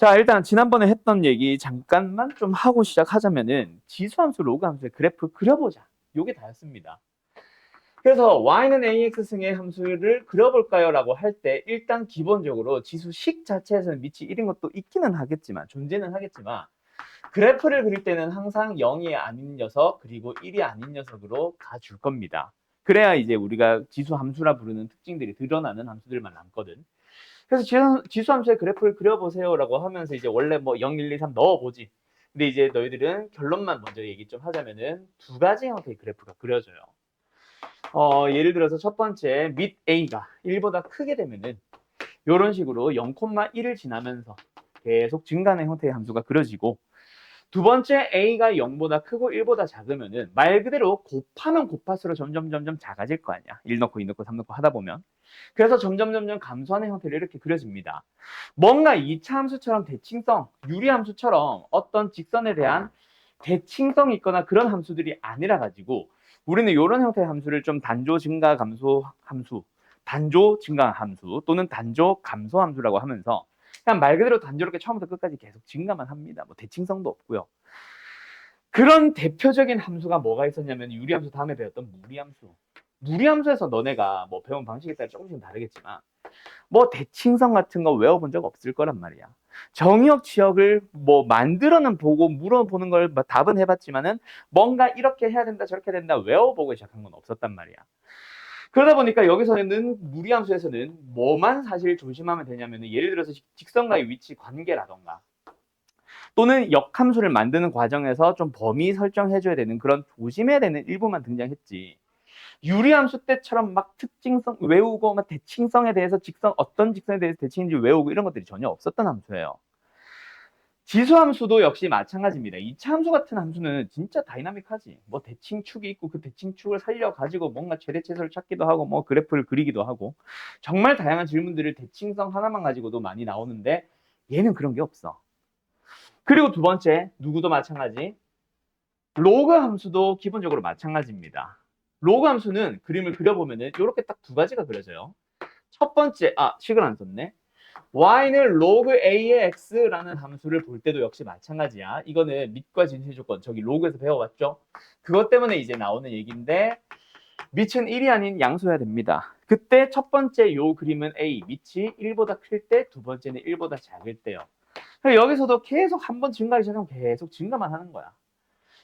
자, 일단 지난번에 했던 얘기 잠깐만 좀 하고 시작하자면은 지수함수, 로그함수의 그래프 그려보자. 요게 다였습니다. 그래서 y는 ax승의 함수를 그려볼까요? 라고 할 때 일단 기본적으로 지수식 자체에서는 밑이 1인 것도 있기는 하겠지만, 존재는 하겠지만, 그래프를 그릴 때는 항상 0이 아닌 녀석 그리고 1이 아닌 녀석으로 가줄 겁니다. 그래야 이제 우리가 지수 함수라 부르는 특징들이 드러나는 함수들만 남거든. 그래서 지수 함수의 그래프를 그려보세요라고 하면서 이제 원래 뭐 0, 1, 2, 3 넣어보지. 근데 이제 너희들은 결론만 먼저 얘기 좀 하자면은 두 가지 형태의 그래프가 그려져요. 예를 들어서 첫 번째 밑 A가 1보다 크게 되면은 이런 식으로 0,1을 지나면서 계속 증가하는 형태의 함수가 그려지고, 두 번째 A가 0보다 크고 1보다 작으면은 말 그대로 곱하면 곱할수록 점점 작아질 거 아니야. 1 넣고 2 넣고 3 넣고 하다 보면. 그래서 점점 감소하는 형태로 이렇게 그려집니다. 뭔가 2차 함수처럼 대칭성, 유리함수처럼 어떤 직선에 대한 대칭성이 있거나 그런 함수들이 아니라 가지고 우리는 이런 형태의 함수를 좀 단조 증가 감소 함수, 단조 증가 함수 또는 단조 감소 함수라고 하면서 그냥 말 그대로 단조롭게 처음부터 끝까지 계속 증가만 합니다. 뭐 대칭성도 없고요. 그런 대표적인 함수가 뭐가 있었냐면 유리함수 다음에 배웠던 무리함수. 무리함수에서 너네가 뭐 배운 방식에 따라 조금씩 다르겠지만 뭐 대칭성 같은 거 외워본 적 없을 거란 말이야. 정의역 지역을 뭐 만들어는 보고 물어보는 걸 답은 해봤지만은 뭔가 이렇게 해야 된다 저렇게 해야 된다 외워보고 시작한 건 없었단 말이야. 그러다 보니까 여기서는 무리함수에서는 뭐만 사실 조심하면 되냐면은 예를 들어서 직선과의 위치 관계라던가 또는 역함수를 만드는 과정에서 좀 범위 설정해줘야 되는 그런 조심해야 되는 일부만 등장했지. 유리함수 때처럼 막 특징성 외우고 막 대칭성에 대해서 어떤 직선에 대해서 대칭인지 외우고 이런 것들이 전혀 없었던 함수예요. 지수함수도 역시 마찬가지입니다. 2차 함수 같은 함수는 진짜 다이나믹하지. 뭐 대칭축이 있고 그 대칭축을 살려가지고 뭔가 최대치수를 찾기도 하고 뭐 그래프를 그리기도 하고 정말 다양한 질문들을 대칭성 하나만 가지고도 많이 나오는데 얘는 그런 게 없어. 그리고 두 번째, 누구도 마찬가지. 로그 함수도 기본적으로 마찬가지입니다. 로그 함수는 그림을 그려보면은 이렇게 딱 두 가지가 그려져요. 첫 번째, 식을 안 썼네. y는 log a의 x라는 함수를 볼 때도 역시 마찬가지야. 이거는 밑과 진실 조건, 저기 로그에서 배워봤죠? 그것 때문에 이제 나오는 얘기인데 밑은 1이 아닌 양수여야 됩니다. 그때 첫 번째 요 그림은 a, 밑이 1보다 클 때, 두 번째는 1보다 작을 때요. 여기서도 계속 한 번 증가하기 시작하면 계속 증가만 하는 거야.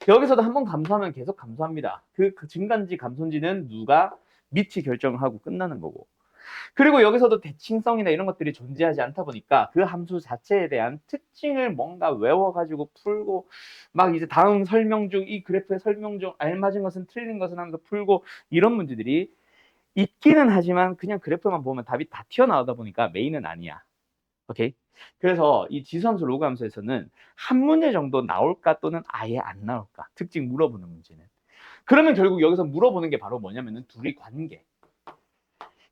여기서도 한 번 감소하면 계속 감소합니다. 그 증가인지 감소인지는 누가 밑이 결정을 하고 끝나는 거고. 그리고 여기서도 대칭성이나 이런 것들이 존재하지 않다 보니까 그 함수 자체에 대한 특징을 뭔가 외워가지고 풀고 막 이제 다음 설명 중 이 그래프의 설명 중 알맞은 것은 틀린 것은 하면서 풀고 이런 문제들이 있기는 하지만 그냥 그래프만 보면 답이 다 튀어나오다 보니까 메인은 아니야. 오케이? 그래서 이 지수함수 로그함수에서는 한 문제 정도 나올까 또는 아예 안 나올까 특징 물어보는 문제는. 그러면 결국 여기서 물어보는 게 바로 뭐냐면은 둘이 관계.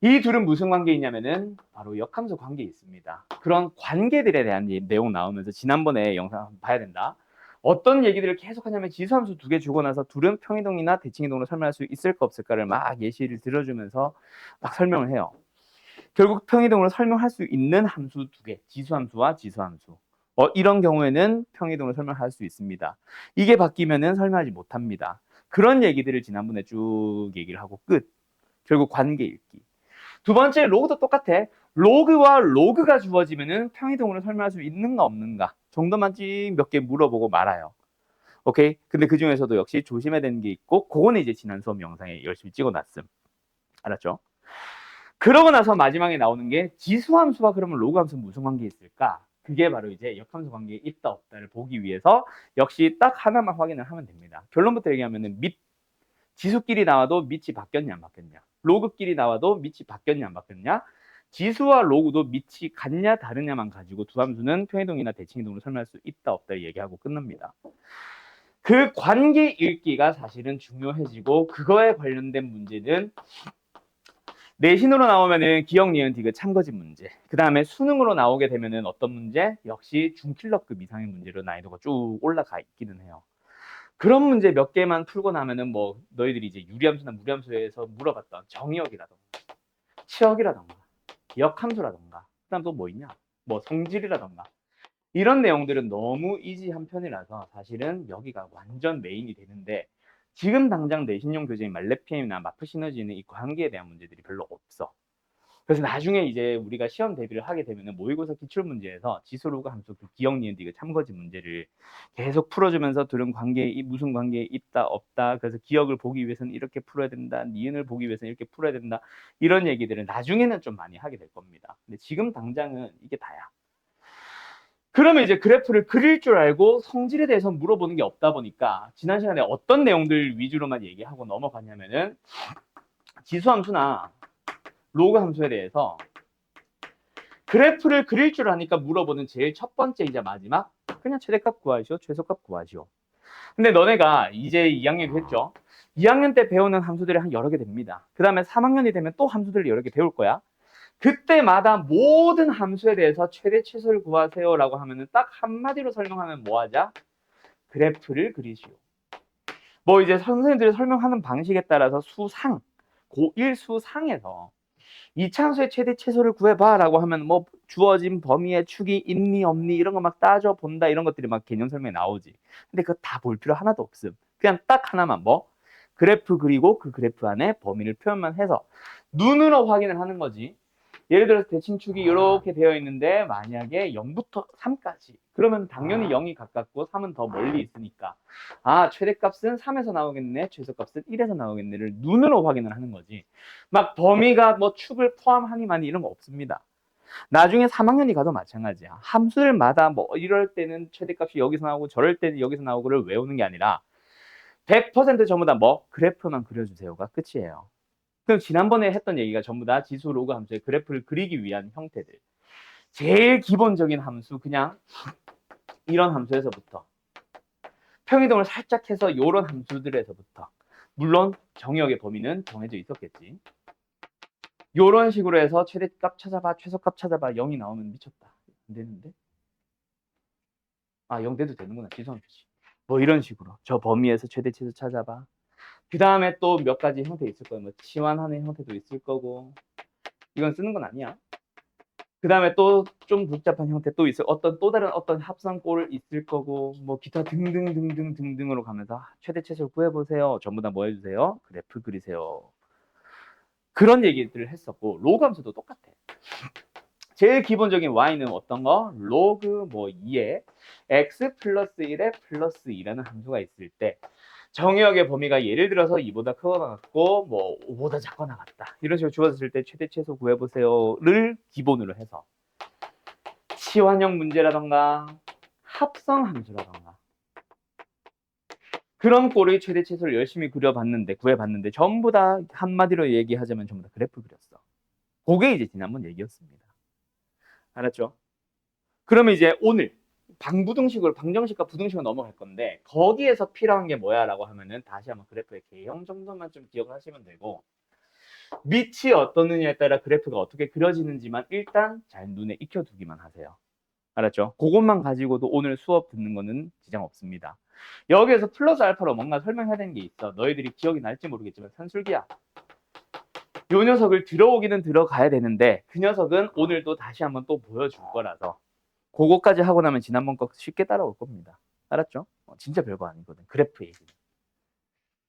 이 둘은 무슨 관계에 있냐면은 바로 역함수 관계에 있습니다. 그런 관계들에 대한 내용 나오면서 지난번에 영상 한번 봐야 된다. 어떤 얘기들을 계속 하냐면 지수함수 두 개 주고 나서 둘은 평이동이나 대칭이동으로 설명할 수 있을까 없을까를 막 예시를 들어주면서 막 설명을 해요. 결국 평이동으로 설명할 수 있는 함수 두 개, 지수함수와 지수함수. 이런 경우에는 평이동으로 설명할 수 있습니다. 이게 바뀌면은 설명하지 못합니다. 그런 얘기들을 지난번에 쭉 얘기를 하고 끝. 결국 관계 읽기. 두 번째 로그도 똑같아. 로그와 로그가 주어지면은 평이동으로 설명할 수 있는가 없는가 정도만 몇 개 물어보고 말아요. 오케이? 근데 그 중에서도 역시 조심해야 되는 게 있고 그거는 이제 지난 수업 영상에 열심히 찍어놨음. 알았죠? 그러고 나서 마지막에 나오는 게 지수함수와 그러면 로그함수 무슨 관계 있을까? 그게 바로 이제 역함수 관계에 있다 없다를 보기 위해서 역시 딱 하나만 확인을 하면 됩니다. 결론부터 얘기하면은 지수끼리 나와도 밑이 바뀌었냐 안 바뀌었냐, 로그끼리 나와도 밑이 바뀌었냐 안 바뀌었냐, 지수와 로그도 밑이 같냐 다르냐만 가지고 두 함수는 평이동이나 대칭이동으로 설명할 수 있다 없다를 얘기하고 끝납니다. 그 관계 읽기가 사실은 중요해지고 그거에 관련된 문제는 내신으로 나오면은 기억, 니은, 디귿, 참거짓 문제. 그 다음에 수능으로 나오게 되면은 어떤 문제? 역시 중킬러급 이상의 문제로 난이도가 쭉 올라가 있기는 해요. 그런 문제 몇 개만 풀고 나면은 뭐 너희들이 이제 유리함수나 무리함수에서 물어봤던 정의역이라던가 치역이라던가 역함수라던가 그다음 또 뭐 있냐? 뭐 성질이라던가 이런 내용들은 너무 이지한 편이라서 사실은 여기가 완전 메인이 되는데 지금 당장 내신용 교재인 말레피엠이나 마프 시너지는 이 관계에 대한 문제들이 별로 없어. 그래서 나중에 이제 우리가 시험 대비를 하게 되면은 모의고사 기출문제에서 지수로그 함수 그 기억, 니은, 디귿 참거지 문제를 계속 풀어주면서 둘은 관계에 무슨 관계에 있다 없다. 그래서 기억을 보기 위해서는 이렇게 풀어야 된다. 니은을 보기 위해서는 이렇게 풀어야 된다. 이런 얘기들을 나중에는 좀 많이 하게 될 겁니다. 근데 지금 당장은 이게 다야. 그러면 이제 그래프를 그릴 줄 알고 성질에 대해서 물어보는 게 없다 보니까 지난 시간에 어떤 내용들 위주로만 얘기하고 넘어가냐면은 지수함수나 로그 함수에 대해서 그래프를 그릴 줄 아니까 물어보는 제일 첫 번째이자 마지막 그냥 최대값 구하시오, 최소값 구하시오. 근데 너네가 이제 2학년이 됐죠? 2학년 때 배우는 함수들이 한 여러 개 됩니다. 그 다음에 3학년이 되면 또 함수들을 여러 개 배울 거야. 그때마다 모든 함수에 대해서 최대 최소를 구하세요 라고 하면은 딱 한마디로 설명하면 뭐 하자? 그래프를 그리시오. 뭐 이제 선생님들이 설명하는 방식에 따라서 수상, 고1 수상에서 이차함수의 최대 최소를 구해봐 라고 하면 뭐 주어진 범위의 축이 있니 없니 이런 거 막 따져본다 이런 것들이 막 개념 설명에 나오지. 근데 그거 다 볼 필요 하나도 없음. 그냥 딱 하나만 뭐 그래프 그리고 그 그래프 안에 범위를 표현만 해서 눈으로 확인을 하는 거지. 예를 들어서 대칭축이 이렇게 되어 있는데 만약에 0부터 3까지 그러면 당연히 0이 가깝고 3은 더 멀리 있으니까 아 최대값은 3에서 나오겠네 최소값은 1에서 나오겠네를 눈으로 확인을 하는 거지. 막 범위가 뭐 축을 포함하니 마니 이런 거 없습니다. 나중에 3학년이 가도 마찬가지야. 함수들마다 뭐 이럴 때는 최대값이 여기서 나오고 저럴 때는 여기서 나오고를 외우는 게 아니라 100% 전부 다 뭐 그래프만 그려주세요가 끝이에요. 그럼 지난번에 했던 얘기가 전부 다 지수 로그 함수의 그래프를 그리기 위한 형태들. 제일 기본적인 함수 그냥 이런 함수에서부터 평이동을 살짝 해서 이런 함수들에서부터 물론 정의역의 범위는 정해져 있었겠지. 이런 식으로 해서 최대값 찾아봐 최소값 찾아봐 0이 나오면 미쳤다. 안 되는데? 아 0 돼도 되는구나. 지수함수지. 뭐 이런 식으로 저 범위에서 최대 최소 찾아봐. 그 다음에 또 몇 가지 형태 있을 거예요. 뭐 치환하는 형태도 있을 거고 이건 쓰는 건 아니야. 그 다음에 또 좀 복잡한 형태 또 있을 어떤 또 다른 어떤 합성꼴 있을 거고 뭐 기타 등등으로 가면서 최대 최소를 구해보세요. 전부 다 뭐 해주세요? 그래프 그리세요. 그런 얘기들을 했었고 로그 함수도 똑같아. 제일 기본적인 y는 어떤 거? 로그 뭐 2에 x 플러스 1에 플러스 2라는 함수가 있을 때 정의역의 범위가 예를 들어서 2보다 크거나 같고 뭐 5보다 작거나 같다. 이런 식으로 주어졌을 때 최대 최소 구해보세요를 기본으로 해서 치환형 문제라던가 합성 함수라던가 그런 꼴의 최대 최소를 열심히 구해봤는데 전부 다 한마디로 얘기하자면 전부 다 그래프 그렸어. 그게 이제 지난번 얘기였습니다. 알았죠? 그러면 이제 오늘 방정식과 부등식으로 넘어갈 건데 거기에서 필요한 게 뭐야 라고 하면은 다시 한번 그래프의 개형 정도만 좀 기억을 하시면 되고 밑이 어떠느냐에 따라 그래프가 어떻게 그려지는지만 일단 잘 눈에 익혀두기만 하세요. 알았죠? 그것만 가지고도 오늘 수업 듣는 거는 지장 없습니다. 여기에서 플러스 알파로 뭔가 설명해야 되는 게 있어. 너희들이 기억이 날지 모르겠지만 산술기야. 요 녀석을 들어오기는 들어가야 되는데 그 녀석은 오늘도 다시 한번 또 보여줄 거라서 그거까지 하고 나면 지난번 거 쉽게 따라올 겁니다. 알았죠? 진짜 별거 아니거든. 그래프 얘기는.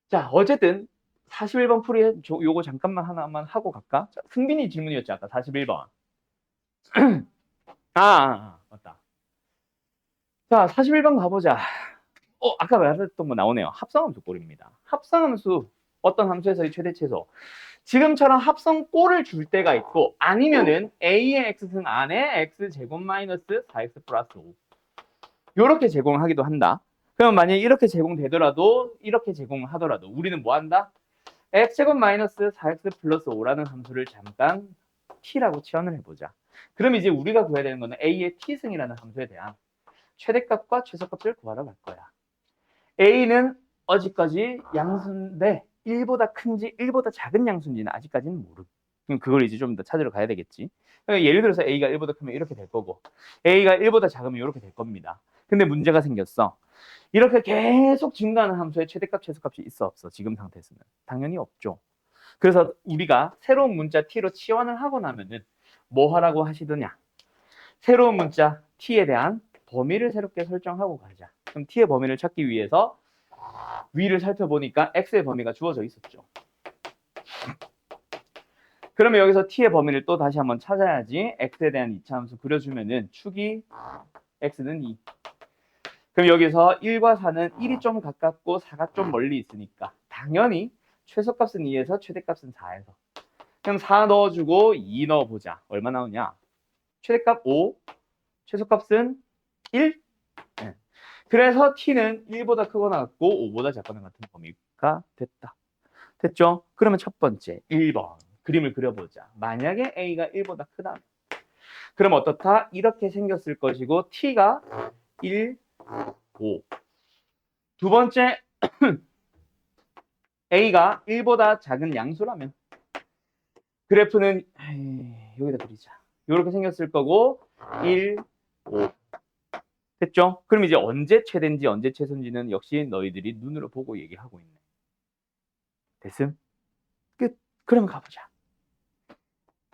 자, 어쨌든 41번 풀이 요거 잠깐만 하나만 하고 갈까? 자, 승빈이 질문이었지 아까 41번. 맞다. 자, 41번 가보자. 아까 말했던 거 나오네요. 합성함수 꼴입니다. 합성함수 어떤 함수에서의 최대 최소. 지금처럼 합성꼴을 줄 때가 있고 아니면은 a의 x승 안에 x제곱 마이너스 4x 플러스 5 이렇게 제공하기도 한다. 그럼 만약에 이렇게 제공되더라도 이렇게 제공하더라도 우리는 뭐 한다? x제곱 마이너스 4x 플러스 5라는 함수를 잠깐 t라고 치환을 해보자. 그럼 이제 우리가 구해야 되는 거는 a의 t승이라는 함수에 대한 최대값과 최소값을 구하러 갈 거야. a는 어디까지 양수인데 1보다 큰지 1보다 작은 양수인지는 아직까지는 모르고 그럼 그걸 이제 좀 더 찾으러 가야 되겠지. 그러니까 예를 들어서 a가 1보다 크면 이렇게 될 거고 a가 1보다 작으면 이렇게 될 겁니다. 근데 문제가 생겼어. 이렇게 계속 증가하는 함수의 최대값, 최소값이 있어 없어? 지금 상태에서는 당연히 없죠. 그래서 우리가 새로운 문자 t로 치환을 하고 나면은 뭐 하라고 하시더냐? 새로운 문자 t에 대한 범위를 새롭게 설정하고 가자. 그럼 t의 범위를 찾기 위해서 위를 살펴보니까 x의 범위가 주어져 있었죠. 그러면 여기서 t의 범위를 또 다시 한번 찾아야지. x에 대한 이차함수 그려주면은 축이 x는 2. 그럼 여기서 1과 4는 1이 좀 가깝고 4가 좀 멀리 있으니까 당연히 최소값은 2에서 최대값은 4에서 그럼 4 넣어주고 2 넣어보자. 얼마 나오냐? 최대값 5, 최소값은 1. 네. 그래서 t는 1보다 크거나 같고 5보다 작거나 같은 범위가 됐다. 됐죠? 그러면 첫 번째 1번 그림을 그려보자. 만약에 a가 1보다 크다. 그럼 어떻다? 이렇게 생겼을 것이고 t가 1, 5. 두 번째 a가 1보다 작은 양수라면 그래프는 여기다 그리자. 이렇게 생겼을 거고 1, 5. 됐죠? 그럼 이제 언제 최대인지 언제 최소인지는 역시 너희들이 눈으로 보고 얘기하고 있네. 됐음? 끝. 그럼 가보자.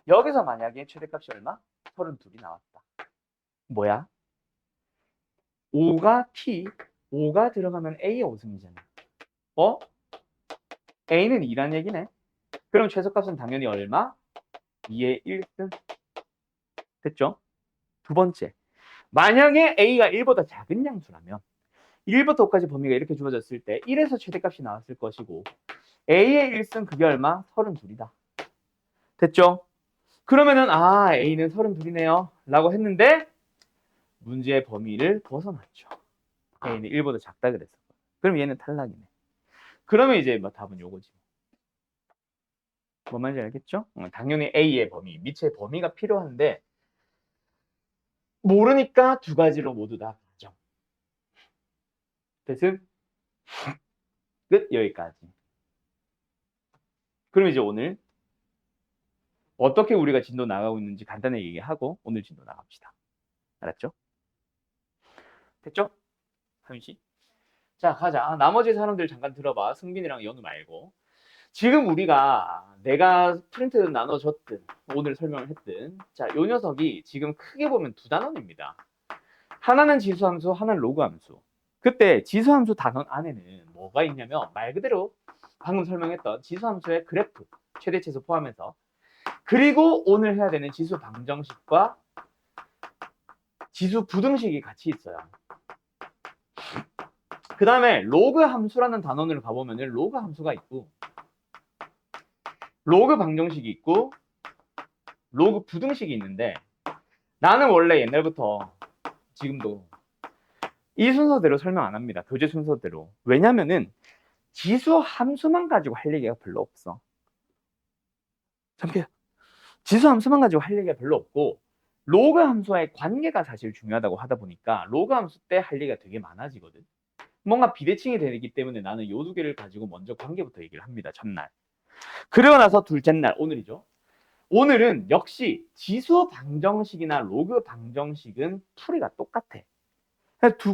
여기서 만약에 최대값이 얼마? 32이 나왔다. 뭐야? 5가 t, 5가 들어가면 a의 5승이잖아. a는 2란 얘기네. 그럼 최소값은 당연히 얼마? 2의 1승. 됐죠? 두 번째. 만약에 a가 1보다 작은 양수라면 1부터 5까지 범위가 이렇게 주어졌을 때 1에서 최대값이 나왔을 것이고 a의 1승 그게 얼마? 32이다. 됐죠? 그러면은 a는 32이네요 라고 했는데 문제의 범위를 벗어났죠. a는 1보다 작다 그랬어. 그럼 얘는 탈락이네. 그러면 이제 뭐 답은 요거지. 뭔 말인지 알겠죠? 당연히 a의 범위, 미체의 범위가 필요한데 모르니까 두 가지로 모두 다 가정. 됐음? 끝. 여기까지. 그럼 이제 오늘 어떻게 우리가 진도 나가고 있는지 간단하게 얘기하고 오늘 진도 나갑시다. 알았죠? 됐죠? 하윤씨? 자, 가자. 나머지 사람들 잠깐 들어봐. 승빈이랑 연우 말고. 지금 우리가 내가 프린트 나눠줬든 오늘 설명을 했든 자, 요 녀석이 지금 크게 보면 두 단원입니다. 하나는 지수함수, 하나는 로그함수. 그때 지수함수 단원 안에는 뭐가 있냐면 말 그대로 방금 설명했던 지수함수의 그래프, 최대치수 포함해서 그리고 오늘 해야 되는 지수 방정식과 지수 부등식이 같이 있어요. 그 다음에 로그 함수라는 단원을 가보면 로그 함수가 있고 로그 방정식이 있고 로그 부등식이 있는데 나는 원래 옛날부터 지금도 이 순서대로 설명 안 합니다. 교재 순서대로. 왜냐면은 지수 함수만 가지고 할 얘기가 별로 없어. 잠깐 지수 함수만 가지고 할 얘기가 별로 없고 로그 함수와의 관계가 사실 중요하다고 하다 보니까 로그 함수 때 할 얘기가 되게 많아지거든. 뭔가 비대칭이 되기 때문에 나는 요 두 개를 가지고 먼저 관계부터 얘기를 합니다. 첫날. 그러고 나서 둘째 날 오늘이죠. 오늘은 역시 지수 방정식이나 로그 방정식은 풀이가 똑같아.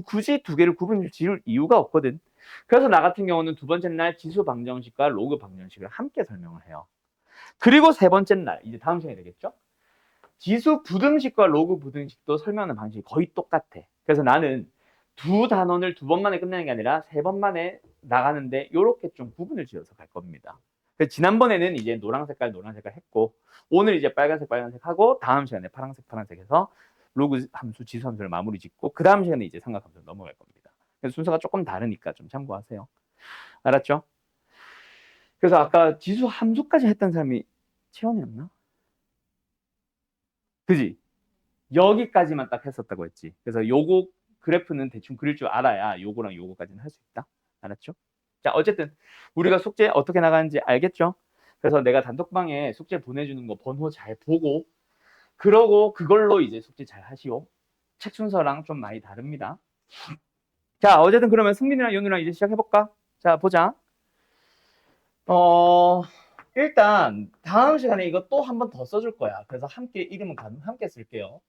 굳이 두 개를 구분 지을 이유가 없거든. 그래서 나 같은 경우는 두 번째 날 지수 방정식과 로그 방정식을 함께 설명을 해요. 그리고 세 번째 날, 이제 다음 시간이 되겠죠? 지수 부등식과 로그 부등식도 설명하는 방식이 거의 똑같아. 그래서 나는 두 단원을 두 번 만에 끝내는 게 아니라 세 번 만에 나가는데 이렇게 좀 구분을 지어서 갈 겁니다. 그래서 지난번에는 이제 노란 색깔 했고 오늘 이제 빨간색 하고 다음 시간에 파란색 해서 로그 함수, 지수 함수를 마무리 짓고 그 다음 시간에 이제 삼각함수로 넘어갈 겁니다. 그래서 순서가 조금 다르니까 좀 참고하세요. 알았죠? 그래서 아까 지수 함수까지 했던 사람이 채원이었나? 그지? 여기까지만 딱 했었다고 했지. 그래서 요거 그래프는 대충 그릴 줄 알아야 요거랑 요거까지는 할 수 있다. 알았죠? 자, 어쨌든 우리가 숙제 어떻게 나가는지 알겠죠? 그래서 내가 단톡방에 숙제 보내주는 거 번호 잘 보고 그러고 그걸로 이제 숙제 잘 하시오. 책 순서랑 좀 많이 다릅니다. 자, 어쨌든 그러면 승민이랑 연우랑 이제 시작해볼까? 자, 보자. 일단 다음 시간에 이거 또 한 번 더 써줄 거야. 그래서 함께 이름은 함께 쓸게요.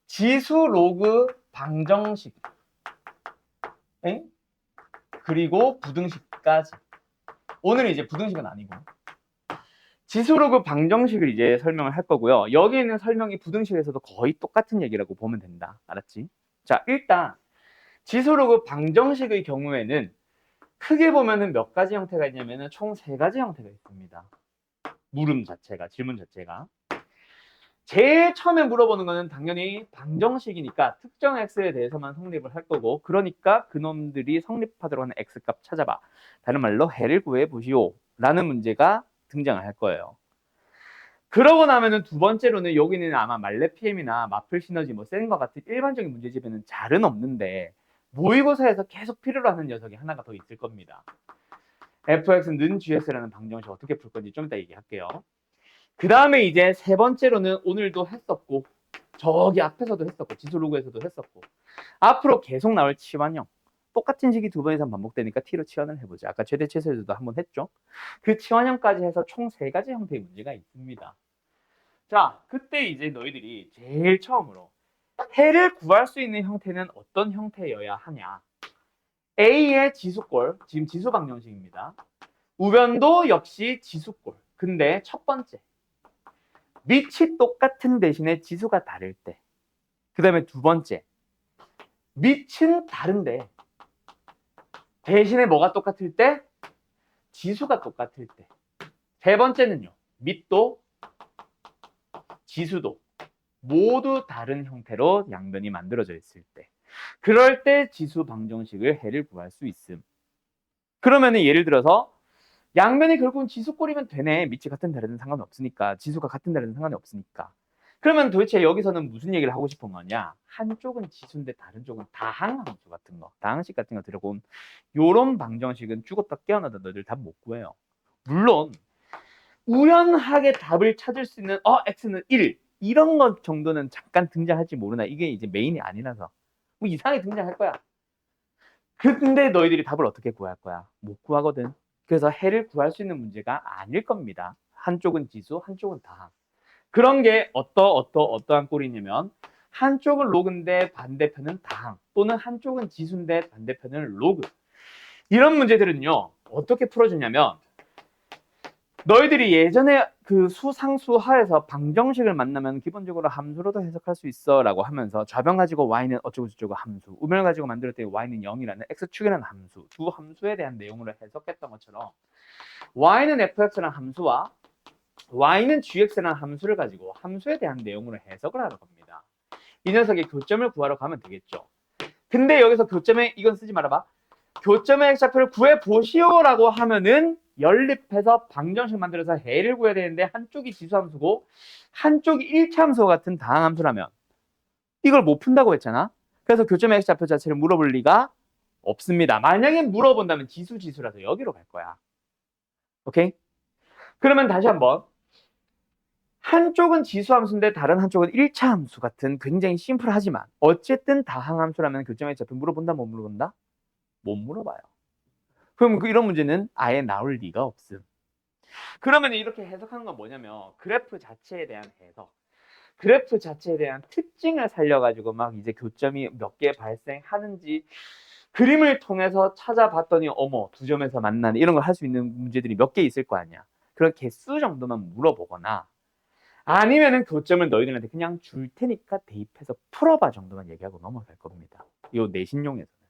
지수 로그 방정식 그리고 부등식까지. 오늘은 이제 부등식은 아니고 지수 로그 방정식을 이제 설명을 할 거고요. 여기 있는 설명이 부등식에서도 거의 똑같은 얘기라고 보면 된다. 알았지? 자, 일단 지수로그 방정식의 경우에는 크게 보면은 몇 가지 형태가 있냐면은 총 3가지 형태가 있습니다. 물음 자체가, 질문 자체가. 제일 처음에 물어보는 거는 당연히 방정식이니까 특정 x에 대해서만 성립을 할 거고, 그러니까 그놈들이 성립하도록 하는 x값 찾아봐. 다른 말로 해를 구해 보시오 라는 문제가 등장을 할 거예요. 그러고 나면은 두 번째로는 여기는 아마 말레피엠이나 마플 시너지 뭐 센과 같은 일반적인 문제집에는 잘은 없는데 모의고사에서 계속 필요로 하는 녀석이 하나가 더 있을 겁니다. fx는 gx라는 방정식 어떻게 풀 건지 좀 이따 얘기할게요. 그 다음에 이제 세 번째로는 오늘도 했었고 저기 앞에서도 했었고 지수로그에서도 했었고 앞으로 계속 나올 치환형, 똑같은 식이 두 번 이상 반복되니까 t로 치환을 해보자. 아까 최대 최소에서도 한번 했죠. 그 치환형까지 해서 총 3가지 형태의 문제가 있습니다. 자, 그때 이제 너희들이 제일 처음으로 해를 구할 수 있는 형태는 어떤 형태여야 하냐. A의 지수꼴, 지금 지수 방정식입니다. 우변도 역시 지수꼴. 근데 첫 번째, 밑이 똑같은 대신에 지수가 다를 때. 그 다음에 두 번째, 밑은 다른데 대신에 뭐가 똑같을 때? 지수가 똑같을 때. 세 번째는요, 밑도 지수도 모두 다른 형태로 양변이 만들어져 있을 때. 그럴 때 지수 방정식을 해를 구할 수 있음. 그러면은 예를 들어서 양변이 결국은 지수꼴이면 되네. 밑이 같은 다르든 상관없으니까. 지수가 같은 다르든 상관이 없으니까. 그러면 도대체 여기서는 무슨 얘기를 하고 싶은 거냐? 한쪽은 지수인데 다른 쪽은 다항함수 같은 거, 다항식 같은 거 들어본 요런 방정식은 죽었다 깨어나다 너희들 답 못 구해요. 물론 우연하게 답을 찾을 수 있는 x는 1 이런 것 정도는 잠깐 등장할지 모르나. 이게 이제 메인이 아니라서 뭐 이상하게 등장할 거야. 근데 너희들이 답을 어떻게 구할 거야? 못 구하거든. 그래서 해를 구할 수 있는 문제가 아닐 겁니다. 한쪽은 지수, 한쪽은 다항. 그런 게 어떠한 꼴이냐면 한쪽은 로그인데 반대편은 다항, 또는 한쪽은 지수인데 반대편은 로그. 이런 문제들은요, 어떻게 풀어주냐면 너희들이 예전에 그 수상수하에서 방정식을 만나면 기본적으로 함수로도 해석할 수 있어 라고 하면서 좌변 가지고 y는 어쩌고 저쩌고 함수, 우변을 가지고 만들었더니 y는 0이라는 x축이라는 함수, 두 함수에 대한 내용으로 해석했던 것처럼 y는 fx라는 함수와 y는 gx라는 함수를 가지고 함수에 대한 내용으로 해석을 하는 겁니다. 이 녀석의 교점을 구하러 가면 되겠죠. 근데 여기서 교점에 이건 쓰지 말아봐. 교점의 x좌표를 구해보시오라고 하면은 연립해서 방정식 만들어서 해를 구해야 되는데 한쪽이 지수함수고 한쪽이 일차함수 같은 다항함수라면 이걸 못 푼다고 했잖아. 그래서 교점의 x좌표 자체를 물어볼 리가 없습니다. 만약에 물어본다면 지수라서 여기로 갈 거야. 오케이? 그러면 다시 한번 한쪽은 지수함수인데 다른 한쪽은 1차 함수 같은 굉장히 심플하지만 어쨌든 다항함수라면 교점의 x좌표 물어본다 못 물어본다? 못 물어봐요. 그럼 이런 문제는 아예 나올 리가 없음. 그러면 이렇게 해석하는 건 뭐냐면 그래프 자체에 대한 해석, 그래프 자체에 대한 특징을 살려가지고 막 이제 교점이 몇 개 발생하는지 그림을 통해서 찾아봤더니 어머 두 점에서 만나네 이런 걸 할 수 있는 문제들이 몇 개 있을 거 아니야. 그런 개수 정도만 물어보거나 아니면은 교점을 너희들한테 그냥 줄 테니까 대입해서 풀어봐 정도만 얘기하고 넘어갈 겁니다. 요 내신용에서는.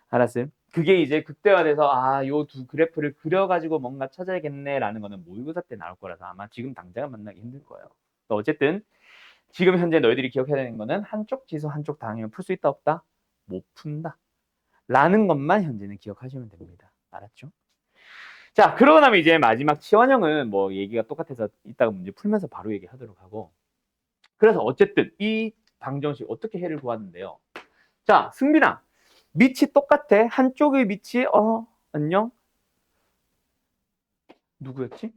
알았어요? 그게 이제 극대화돼서 요 두 그래프를 그려가지고 뭔가 찾아야겠네라는 거는 모의고사 때 나올 거라서 아마 지금 당장은 만나기 힘들 거예요. 어쨌든 지금 현재 너희들이 기억해야 되는 거는 한쪽 지수 한쪽 다항이면 풀 수 있다 없다? 못 푼다. 라는 것만 현재는 기억하시면 됩니다. 알았죠? 자, 그러고 나면 이제 마지막 치환형은 뭐 얘기가 똑같아서 이따가 문제 풀면서 바로 얘기하도록 하고. 그래서 어쨌든 이 방정식 어떻게 해를 구하는데요. 자, 승빈아. 밑이 똑같아. 한쪽의 밑이 안녕? 누구였지?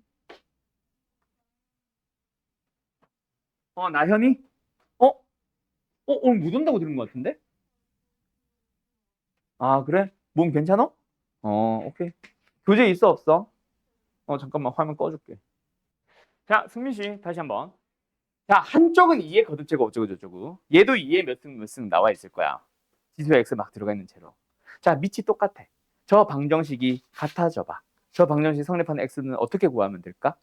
나현이? 오늘 못 온다고 들은 것 같은데? 아, 그래? 몸 괜찮아? 오케이. 교재 있어, 없어? 잠깐만, 화면 꺼줄게. 자, 승민 씨, 다시 한번. 자, 한쪽은 2의 거듭제곱 어쩌고저쩌고. 얘도 2의 몇 승 나와 있을 거야. 지수 x 막 들어가 있는 채로. 자, 밑이 똑같아. 저 방정식이 같아져 봐. 저 방정식 성립하는 x는 어떻게 구하면 될까?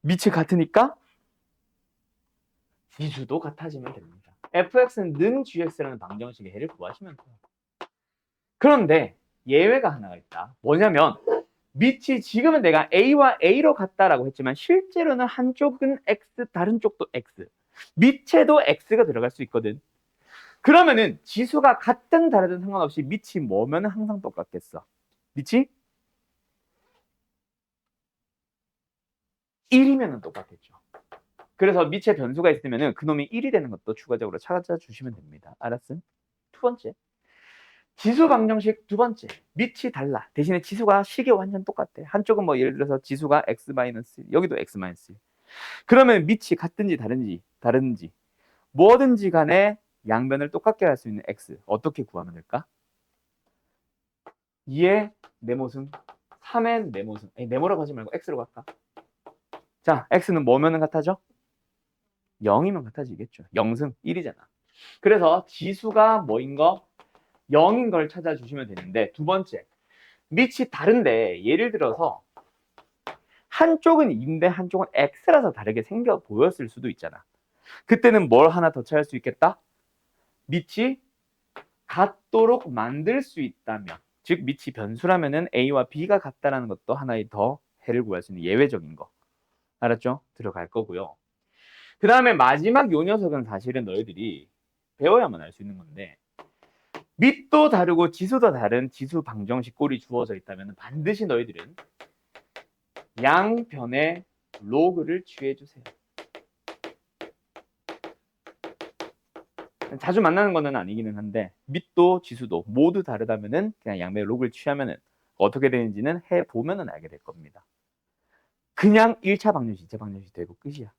밑이 같으니까 지수도 같아지면 됩니다. fx는 는 gx라는 방정식의 해를 구하시면 돼요. 그런데 예외가 하나가 있다. 뭐냐면 밑이 지금은 내가 a와 a로 같다라고 했지만 실제로는 한쪽은 x, 다른 쪽도 x. 밑에도 x가 들어갈 수 있거든. 그러면은 지수가 같든 다르든 상관없이 밑이 뭐면 항상 똑같겠어. 밑이 1이면 똑같겠죠. 그래서 밑에 변수가 있으면은 그놈이 1이 되는 것도 추가적으로 찾아주시면 됩니다. 알았음? 두 번째. 지수 방정식 두 번째. 밑이 달라. 대신에 지수가 식이 완전 똑같아. 한쪽은 뭐 예를 들어서 지수가 x-1, 여기도 x-1. 그러면 밑이 같든지 다른지 뭐든지 간에 양변을 똑같게 할 수 있는 x 어떻게 구하면 될까? 2의 네모승, 3의 네모승. 네모라고 하지 말고 x로 갈까? 자, x는 뭐면 같아져? 0이면 같아지겠죠. 0승 1이잖아. 그래서 지수가 뭐인 거? 0인 걸 찾아주시면 되는데 두 번째, 밑이 다른데 예를 들어서 한쪽은 2인데 한쪽은 x라서 다르게 생겨 보였을 수도 있잖아. 그때는 뭘 하나 더 찾을 수 있겠다? 밑이 같도록 만들 수 있다면, 즉 밑이 변수라면은 a와 b가 같다라는 것도 하나의 더 해를 구할 수 있는 예외적인 거. 알았죠? 들어갈 거고요. 그 다음에 마지막 요 녀석은 사실은 너희들이 배워야만 알 수 있는 건데 밑도 다르고 지수도 다른 지수 방정식 꼴이 주어져 있다면 반드시 너희들은 양변의 로그를 취해주세요. 자주 만나는 거는 아니기는 한데 밑도 지수도 모두 다르다면은 그냥 양변의 로그를 취하면은 어떻게 되는지는 해보면은 알게 될 겁니다. 그냥 1차 방정식, 2차 방정식 되고 끝이야.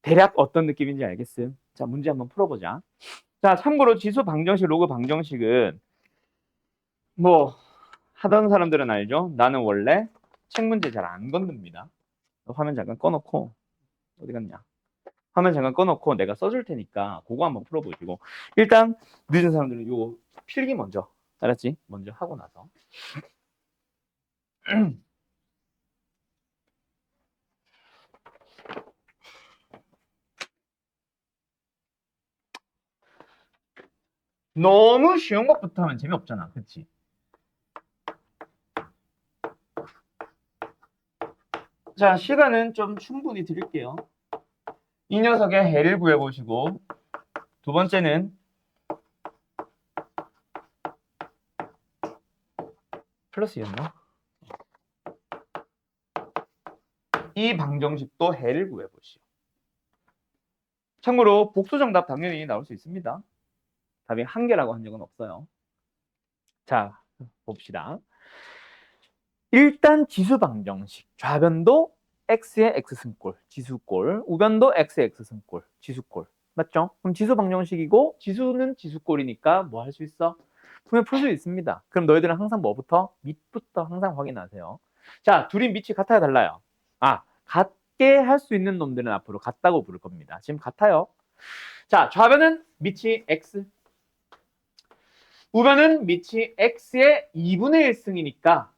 대략 어떤 느낌인지 알겠음? 자, 문제 한번 풀어보자. 자, 참고로 지수 방정식, 로그 방정식은 뭐 하던 사람들은 알죠? 나는 원래 책 문제 잘 안 건듭니다. 화면 잠깐 꺼놓고 어디 갔냐? 화면 잠깐 꺼놓고 내가 써줄 테니까 그거 한번 풀어보시고 일단 늦은 사람들은 요 필기 먼저 알았지? 먼저 하고 나서 너무 쉬운 것부터 하면 재미없잖아, 그치? 자, 시간은 좀 충분히 드릴게요. 이 녀석의 해를 구해보시고 두 번째는 플러스였나? 이 방정식도 해를 구해보시오. 참고로 복수 정답 당연히 나올 수 있습니다. 답이 한 개라고 한 적은 없어요. 자, 봅시다. 일단 지수 방정식. 좌변도 x의 x승꼴, 지수꼴. 우변도 x의 x승꼴, 지수꼴. 맞죠? 그럼 지수 방정식이고 지수는 지수꼴이니까 뭐 할 수 있어? 분명 풀 수 있습니다. 그럼 너희들은 항상 뭐부터? 밑부터 항상 확인하세요. 자, 둘이 밑이 같아야 달라요. 아, 같게 할 수 있는 놈들은 앞으로 같다고 부를 겁니다. 지금 같아요. 자, 좌변은 밑이 x, 우변은 밑이 x의 2분의 1승이니까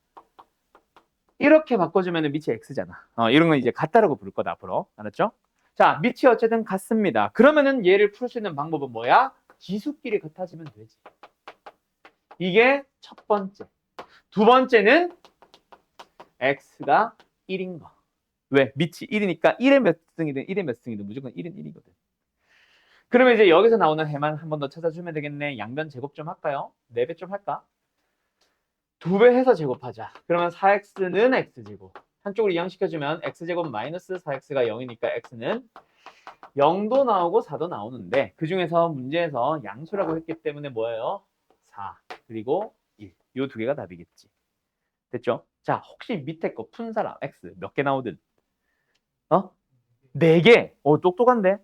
이렇게 바꿔주면 밑이 x잖아. 이런 건 이제 같다라고 부를 거다 앞으로. 알았죠? 자, 밑이 어쨌든 같습니다. 그러면은 얘를 풀 수 있는 방법은 뭐야? 지수끼리 같아지면 되지. 이게 첫 번째. 두 번째는 x가 1인 거. 왜? 밑이 1이니까 1의 몇 승이든 1의 몇 승이든 무조건 1은 1이거든. 그러면 이제 여기서 나오는 해만 한 번 더 찾아주면 되겠네. 양변 제곱 좀 할까요? 4배 좀 할까? 2배 해서 제곱하자. 그러면 4x는 x제곱. 한쪽으로 이항시켜주면 x제곱 마이너스 4x가 0이니까 x는 0도 나오고 4도 나오는데 그 중에서 문제에서 양수라고 했기 때문에 뭐예요? 4 그리고 1. 요 두 개가 답이겠지. 됐죠? 자, 혹시 밑에 거 푼 사람 x 몇 개 나오든 4개. 똑똑한데?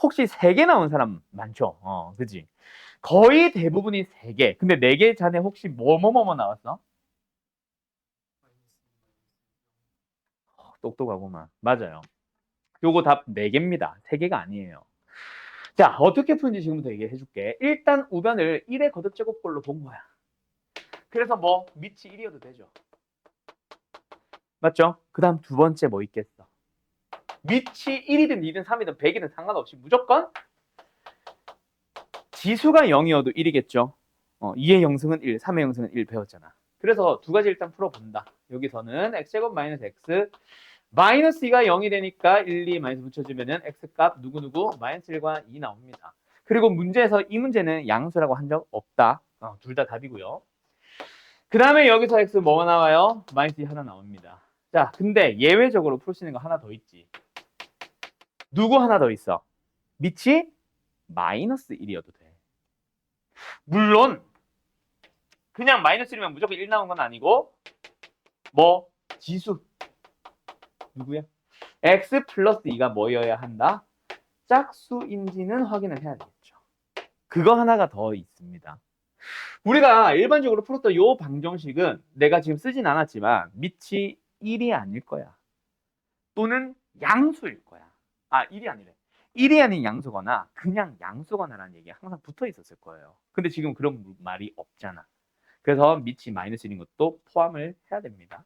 혹시 3개 나온 사람 많죠? 그지? 거의 대부분이 3개. 근데 4개 잔에 혹시 뭐뭐뭐뭐 나왔어? 똑똑하구만. 맞아요. 요거 답 4개입니다. 3개가 아니에요. 자, 어떻게 푸는지 지금부터 얘기해 줄게. 일단 우변을 1의 거듭제곱꼴로 본 거야. 그래서 뭐 밑이 1이어도 되죠. 맞죠? 그 다음 두 번째 뭐 있겠어? 밑이 1이든 2든 3이든 100이든 상관없이 무조건 지수가 0이어도 1이겠죠. 2의 영승은 1, 3의 영승은 1 배웠잖아. 그래서 두 가지 일단 풀어본다. 여기서는 x제곱 마이너스 x 마이너스 2가 0이 되니까 1, 2 마이너스 붙여주면은 x값 누구누구 마이너스 1과 2 나옵니다. 그리고 문제에서 이 문제는 양수라고 한 적 없다. 둘 다 답이고요. 그 다음에 여기서 x 뭐가 나와요? 마이너스 2 하나 나옵니다. 자, 근데 예외적으로 풀 수 있는 거 하나 더 있지. 누구 하나 더 있어? 밑이 마이너스 1이어도 돼. 물론 그냥 마이너스 1이면 무조건 1 나온 건 아니고 뭐 지수 누구야? x 플러스 2가 뭐여야 한다? 짝수인지는 확인을 해야 되겠죠. 그거 하나가 더 있습니다. 우리가 일반적으로 풀었던 요 방정식은 내가 지금 쓰진 않았지만 밑이 1이 아닐 거야. 또는 양수일 거야. 1이 아니래. 1이 아닌 양수거나 그냥 양수거나라는 얘기가 항상 붙어 있었을 거예요. 근데 지금 그런 말이 없잖아. 그래서 밑이 마이너스 1인 것도 포함을 해야 됩니다.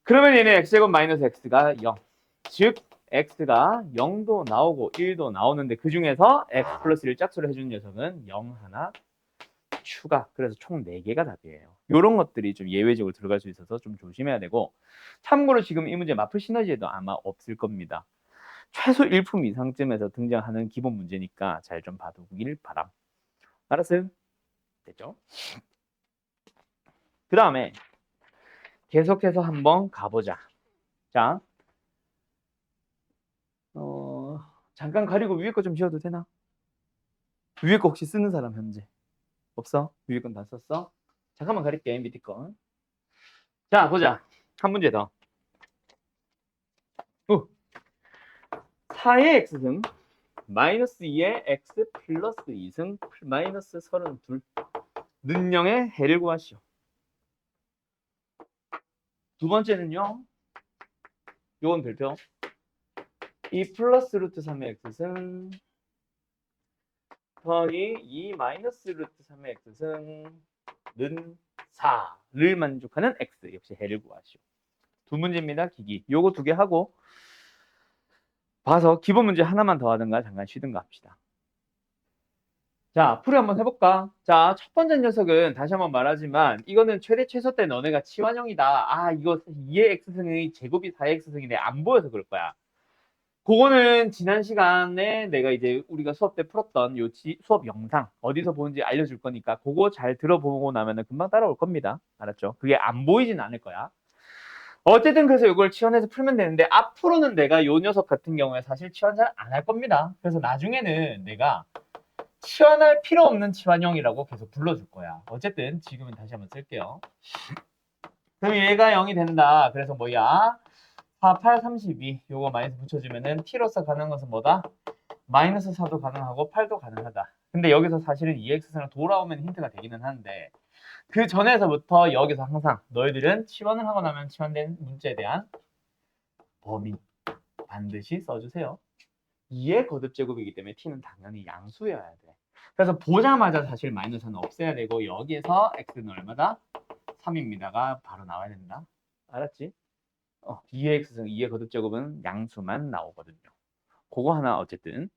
그러면 얘는 x제곱 마이너스 x가 0. 즉 x가 0도 나오고 1도 나오는데 그 중에서 x 플러스 1 짝수를 해주는 녀석은 0 하나 추가. 그래서 총 4개가 답이에요. 이런 것들이 좀 예외적으로 들어갈 수 있어서 좀 조심해야 되고, 참고로 지금 이 문제 마플 시너지에도 아마 없을 겁니다. 최소 1품 이상쯤에서 등장하는 기본 문제니까 잘 좀 봐두길 바람. 알았어요? 됐죠? 그 다음에 계속해서 한번 가보자. 자, 잠깐 가리고 위에 거 좀 지워도 되나? 위에 거 혹시 쓰는 사람 현재? 없어? 위에 건 다 썼어? 잠깐만 가릴게, 밑에 거. 자, 보자. 한 문제 더. 4의 x승 마이너스 2의 x 플러스 2승 마이너스 32 는영의 해를 구하시오. 두 번째는요. 요건 별표. 2 플러스 루트 3의 x승 더하기 2 마이너스 루트 3의 x승는 4를 만족하는 x. 역시 해를 구하시오. 두 문제입니다. 기기. 요거 두 개 하고 봐서 기본 문제 하나만 더 하든가 잠깐 쉬든가 합시다. 자, 풀이 한번 해볼까? 자, 첫 번째 녀석은 다시 한번 말하지만 이거는 최대 최소 때 너네가 치환형이다. 이거 2의 x승이 제곱이 4의 x승인데 안 보여서 그럴 거야. 그거는 지난 시간에 내가 이제 우리가 수업 때 풀었던 요 수업 영상 어디서 보는지 알려줄 거니까 그거 잘 들어보고 나면은 금방 따라올 겁니다. 알았죠? 그게 안 보이진 않을 거야. 어쨌든 그래서 이걸 치환해서 풀면 되는데 앞으로는 내가 요 녀석 같은 경우에 사실 치환 잘 안 할 겁니다. 그래서 나중에는 내가 치환할 필요 없는 치환형이라고 계속 불러줄 거야. 어쨌든 지금은 다시 한번 쓸게요. 그럼 얘가 0이 된다. 그래서 뭐야? 4, 8, 32 요거 마이너스 붙여주면은 t로서 가능한 것은 뭐다? 마이너스 4도 가능하고 8도 가능하다. 근데 여기서 사실은 2x승을 돌아오면 힌트가 되기는 하는데 그 전에서부터 여기서 항상 너희들은 치환을 하고 나면 치환된 문제에 대한 범위 반드시 써주세요. 2의 거듭제곱이기 때문에 t는 당연히 양수여야 돼. 그래서 보자마자 사실 마이너스는 없애야 되고 여기에서 x는 얼마다? 3입니다가 바로 나와야 된다. 알았지? 2의 x승 2의 거듭제곱은 양수만 나오거든요. 그거 하나 어쨌든.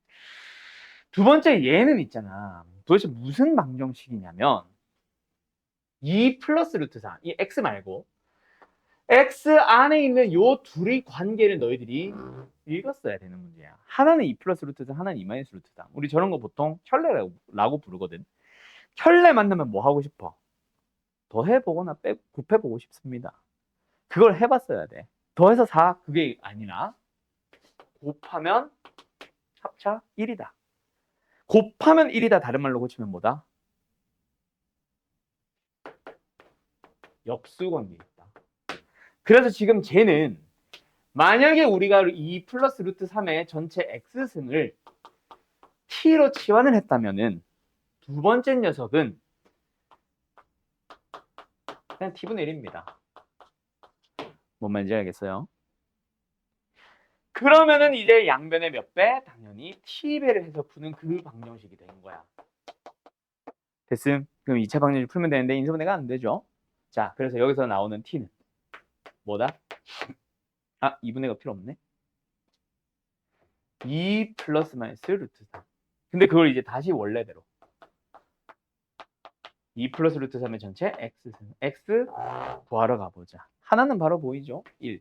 두 번째 얘는 있잖아. 도대체 무슨 방정식이냐면 2 플러스 루트 4. 이 x 말고 x 안에 있는 요 둘의 관계를 너희들이 읽었어야 되는 문제야. 하나는 2 플러스 루트 4, 하나는 2 마이너스 루트 4. 우리 저런 거 보통 혈례라고 부르거든. 혈례 만나면 뭐 하고 싶어? 더해보거나 곱해보고 싶습니다. 그걸 해봤어야 돼. 더해서 4 그게 아니라 곱하면 합차 1이다. 곱하면 1이다. 다른 말로 고치면 뭐다? 역수관계 있다. 그래서 지금 쟤는 만약에 우리가 2 플러스 루트 3의 전체 x승을 t로 치환을 했다면은 두 번째 녀석은 그냥 t분의 1입니다. 뭔 말인지 알겠어요? 그러면은 이제 양변의 몇 배? 당연히 t배를 해서 푸는 그 방정식이 되는 거야. 됐음? 그럼 2차 방정식 풀면 되는데 인수분해가 안 되죠? 자, 그래서 여기서 나오는 t는 뭐다? 2분의가 필요 없네. 2 플러스 마이너스 루트 3. 근데 그걸 이제 다시 원래대로 2 플러스 루트 3의 전체 x 구하러 가보자. 하나는 바로 보이죠? 1.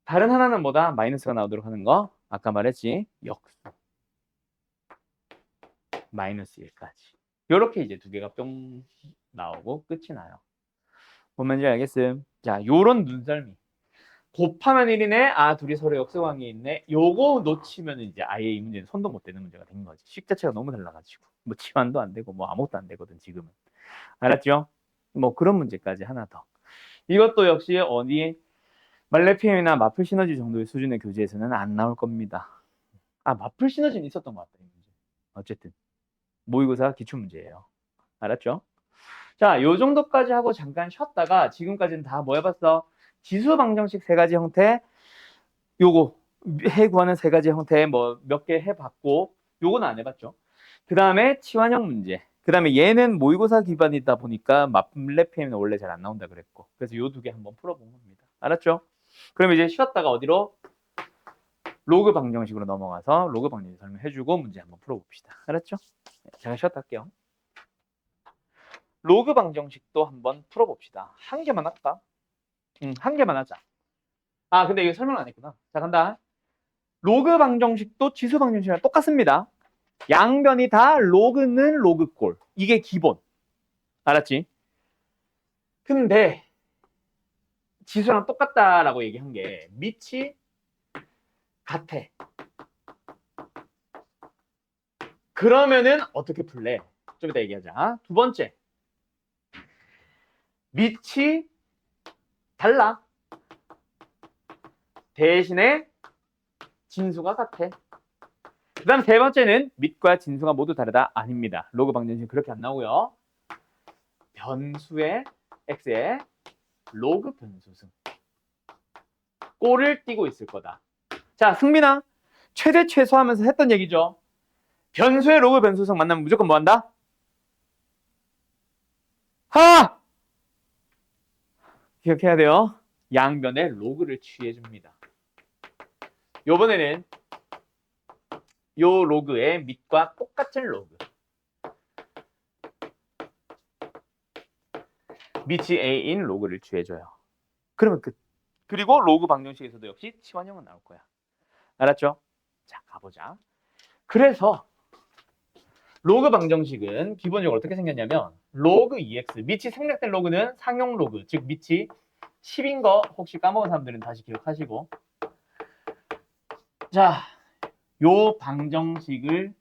다른 하나는 뭐다? 마이너스가 나오도록 하는 거. 아까 말했지? 역수. 마이너스 1까지. 요렇게 이제 두 개가 뿅 나오고 끝이 나요. 뭔 말인지 알겠음? 자, 요런 눈썰미. 곱하면 1이네. 아, 둘이 서로 역수관계에 있네. 요거 놓치면 이제 아예 이 문제는 손도 못 대는 문제가 된 거지. 식 자체가 너무 달라가지고. 뭐 치환도 안 되고 뭐 아무것도 안 되거든, 지금은. 알았죠? 뭐 그런 문제까지 하나 더. 이것도 역시 어디 말레피엠이나 마플 시너지 정도의 수준의 교재에서는 안 나올 겁니다. 아, 마플 시너지는 있었던 것 같다, 이 문제. 어쨌든 모의고사 기출 문제예요. 알았죠? 자, 요 정도까지 하고 잠깐 쉬었다가 지금까지는 다 뭐 해봤어? 지수 방정식 세 가지 형태, 요거 해 구하는 세 가지 형태 뭐 몇 개 해봤고, 요거는 안 해봤죠. 그 다음에 치환형 문제. 그 다음에 얘는 모의고사 기반이다 보니까 마플레피엠은 원래 잘 안 나온다 그랬고, 그래서 요 두 개 한번 풀어본 겁니다. 알았죠? 그럼 이제 쉬었다가 어디로? 로그 방정식으로 넘어가서 로그 방정식 설명해주고 문제 한번 풀어봅시다. 알았죠? 잠깐 쉬었다 할게요. 로그 방정식도 한번 풀어봅시다. 한 개만 할까? 한 개만 하자. 아, 근데 이거 설명 안 했구나. 자, 간다. 로그 방정식도 지수 방정식이랑 똑같습니다. 양변이 다 로그는 로그꼴. 이게 기본. 알았지? 근데 지수랑 똑같다라고 얘기한 게 밑이 같아. 그러면은 어떻게 풀래? 좀 이따 얘기하자. 두 번째. 밑이 달라. 대신에 진수가 같아. 그 다음 세 번째는 밑과 진수가 모두 다르다. 아닙니다. 로그 방정식 그렇게 안 나오고요. 변수의 x의 로그 변수승. 꼴을 띄고 있을 거다. 자, 승민아. 최대 최소하면서 했던 얘기죠. 변수의 로그 변수승 만나면 무조건 뭐 한다? 하! 기억해야 돼요. 양변에 로그를 취해줍니다. 요번에는 요 로그의 밑과 똑같은 로그. 밑이 a인 로그를 취해줘요. 그러면 끝. 그리고 로그 방정식에서도 역시 치환형은 나올 거야. 알았죠? 자, 가보자. 그래서 로그 방정식은 기본적으로 어떻게 생겼냐면 로그 EX, 밑이 생략된 로그는 상용 로그, 즉 밑이 10인 거 혹시 까먹은 사람들은 다시 기억하시고, 자, 요 방정식을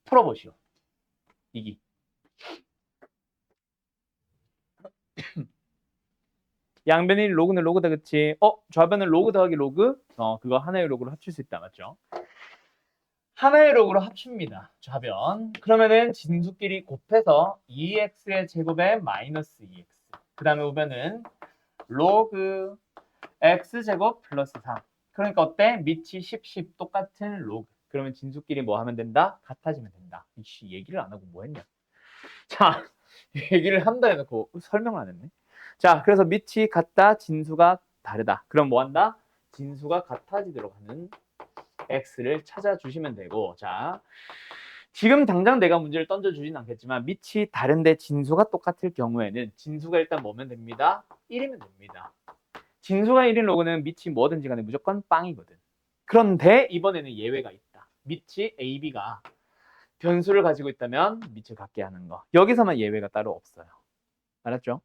풀어보시오. 이기. 양변이 로그는 로그다, 그치? 좌변은 로그 더하기 로그? 그거 하나의 로그로 합칠 수 있다, 맞죠? 하나의 로그로 합칩니다. 좌변. 그러면은 진수끼리 곱해서 2x의 제곱에 마이너스 2x. 그 다음에 우변은 로그 x제곱 플러스 3. 그러니까 어때? 밑이 10 똑같은 로그. 그러면 진수끼리 뭐 하면 된다? 같아지면 된다. 이씨, 얘기를 안 하고 뭐 했냐? 자, 얘기를 한다 해놓고 설명을 안 했네. 자, 그래서 밑이 같다, 진수가 다르다. 그럼 뭐 한다? 진수가 같아지도록 하는 x를 찾아주시면 되고, 자, 지금 당장 내가 문제를 던져주진 않겠지만 밑이 다른데 진수가 똑같을 경우에는 진수가 일단 뭐면 됩니다? 1이면 됩니다. 진수가 1인 로그는 밑이 뭐든지 간에 무조건 빵이거든. 그런데 이번에는 예외가 있다. 밑이 AB가 변수를 가지고 있다면 밑을 갖게 하는 거. 여기서만 예외가 따로 없어요. 알았죠?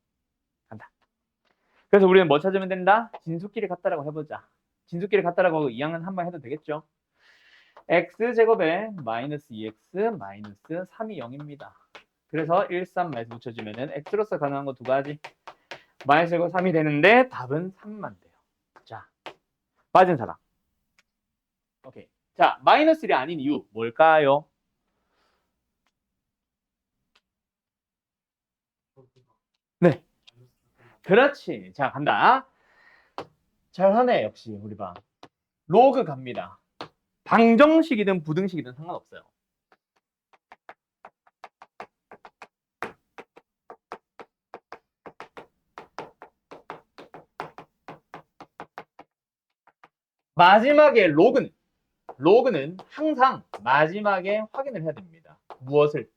간다. 그래서 우리는 뭐 찾으면 된다? 진수끼리 같다라고 해보자. 진수끼리 같다라고 2학년 한 번 해도 되겠죠? x제곱에 마이너스 2x 마이너스 3이 0입니다. 그래서 1, 3 마이너스 붙여주면은 x로서 가능한 거 두 가지. 마이너스 제곱 3이 되는데 답은 3만 돼요. 자, 맞은 사람. 오케이. 자, 마이너스 1이 아닌 이유 뭘까요? 네. 그렇지. 자, 간다. 잘하네, 역시 우리 반. 로그 갑니다. 방정식이든 부등식이든 상관없어요. 마지막에 로그는 로그는 항상 마지막에 확인을 해야 됩니다. 무엇을?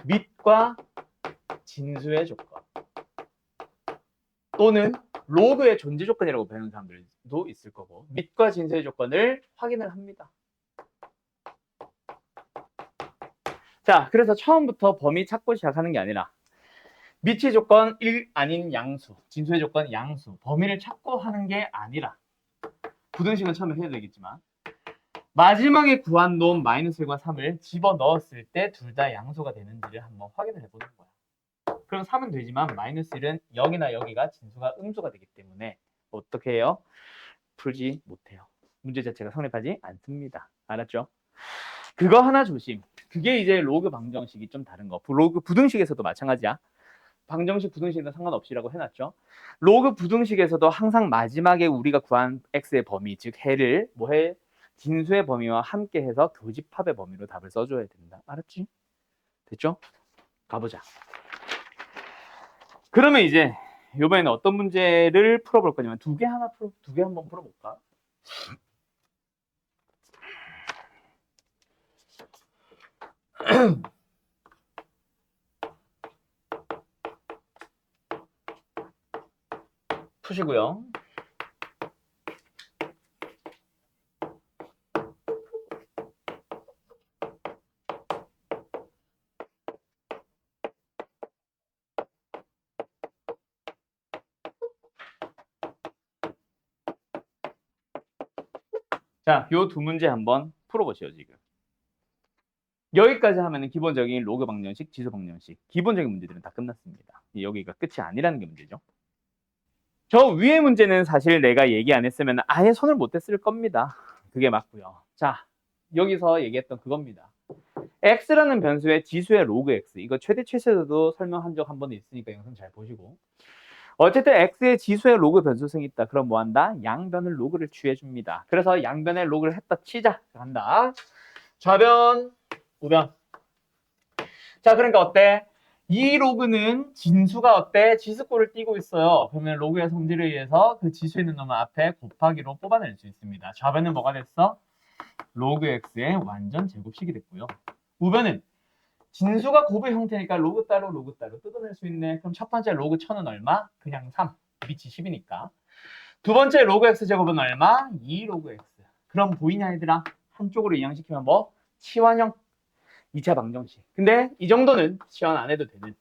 밑과 진수의 조건 또는 로그의 존재 조건이라고 배우는 사람들도 있을 거고 밑과 진수의 조건을 확인을 합니다. 자, 그래서 처음부터 범위 찾고 시작하는 게 아니라 밑의 조건 1 아닌 양수, 진수의 조건 양수, 범위를 찾고 하는 게 아니라 부등식은 처음에 해야 되겠지만 마지막에 구한 놈 -1과 3을 집어넣었을 때 둘 다 양수가 되는지를 한번 확인을 해보는 거야. 그럼 3은 되지만 -1은 여기나 여기가 진수가 음수가 되기 때문에 어떻게 해요? 풀지 못해요. 문제 자체가 성립하지 않습니다. 알았죠? 그거 하나 조심. 그게 이제 로그 방정식이 좀 다른 거. 로그 부등식에서도 마찬가지야. 방정식 부등식이나 상관없이라고 해놨죠. 로그 부등식에서도 항상 마지막에 우리가 구한 x의 범위, 즉 해를 뭐해? 진수의 범위와 함께 해서 교집합의 범위로 답을 써줘야 된다. 알았지? 됐죠? 가보자. 그러면 이제 이번에는 어떤 문제를 풀어볼 거냐면 두 개 한번 풀어볼까? 푸시고요. 자, 요 두 문제 한번 풀어보시죠, 지금. 여기까지 하면은 기본적인 로그 방정식, 지수 방정식, 기본적인 문제들은 다 끝났습니다. 여기가 끝이 아니라는 게 문제죠. 저 위의 문제는 사실 내가 얘기 안 했으면 아예 손을 못 댔을 겁니다. 그게 맞고요. 자, 여기서 얘기했던 그겁니다. x라는 변수의 지수의 로그 x, 이거 최대 최소도 설명한 적 한 번 있으니까 영상 잘 보시고. 어쨌든 x의 지수의 로그 변수승이 있다. 그럼 뭐 한다? 양변을 로그를 취해줍니다. 그래서 양변의 로그를 했다 치자. 한다. 좌변, 우변. 자, 그러니까 어때? 이 로그는 진수가 어때? 지수꼴을 띄고 있어요. 그러면 로그의 성질에 의해서 그 지수에 있는 놈을 앞에 곱하기로 뽑아낼 수 있습니다. 좌변은 뭐가 됐어? 로그 x의 완전 제곱식이 됐고요. 우변은 진수가 곱의 형태니까 로그 따로 뜯어낼 수 있네. 그럼 첫 번째 로그 1000은 얼마? 그냥 3. 밑이 10이니까. 두 번째 로그 x 제곱은 얼마? 2 로그 x. 그럼 보이냐 얘들아? 한쪽으로 이항시키면 뭐? 치환형 2차 방정식. 근데 이 정도는 치환 안 해도 되는,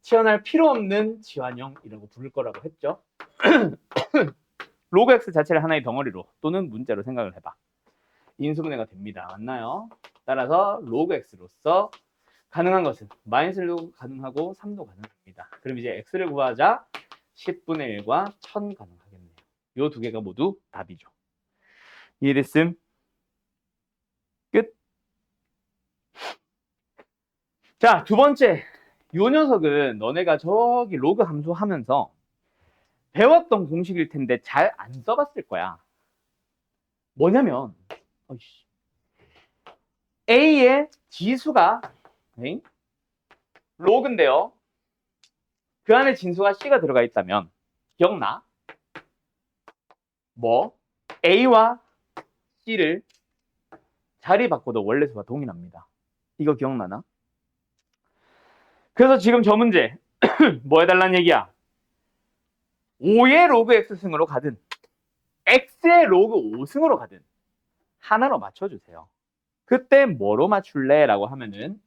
치환할 필요 없는 치환형이라고 부를 거라고 했죠. 로그 x 자체를 하나의 덩어리로 또는 문자로 생각을 해봐. 인수분해가 됩니다. 맞나요? 따라서 로그 x로서 가능한 것은 -1도 가능하고 3도 가능합니다. 그럼 이제 x를 구하자. 10분의 1과 1000 가능하겠네요. 이 두 개가 모두 답이죠. 이해됐음? 끝. 자, 두 번째. 요 녀석은 너네가 저기 로그 함수 하면서 배웠던 공식일 텐데 잘 안 써봤을 거야. 뭐냐면 A의 지수가 로그인데요. 그 안에 진수가 C가 들어가 있다면 기억나? 뭐 A와 C를 자리 바꿔도 원래 수와 동일합니다. 이거 기억나나? 그래서 지금 저 문제 뭐 해달라는 얘기야? 5의 로그 X승으로 가든 X의 로그 5승으로 가든 하나로 맞춰주세요. 그때 뭐로 맞출래? 라고 하면은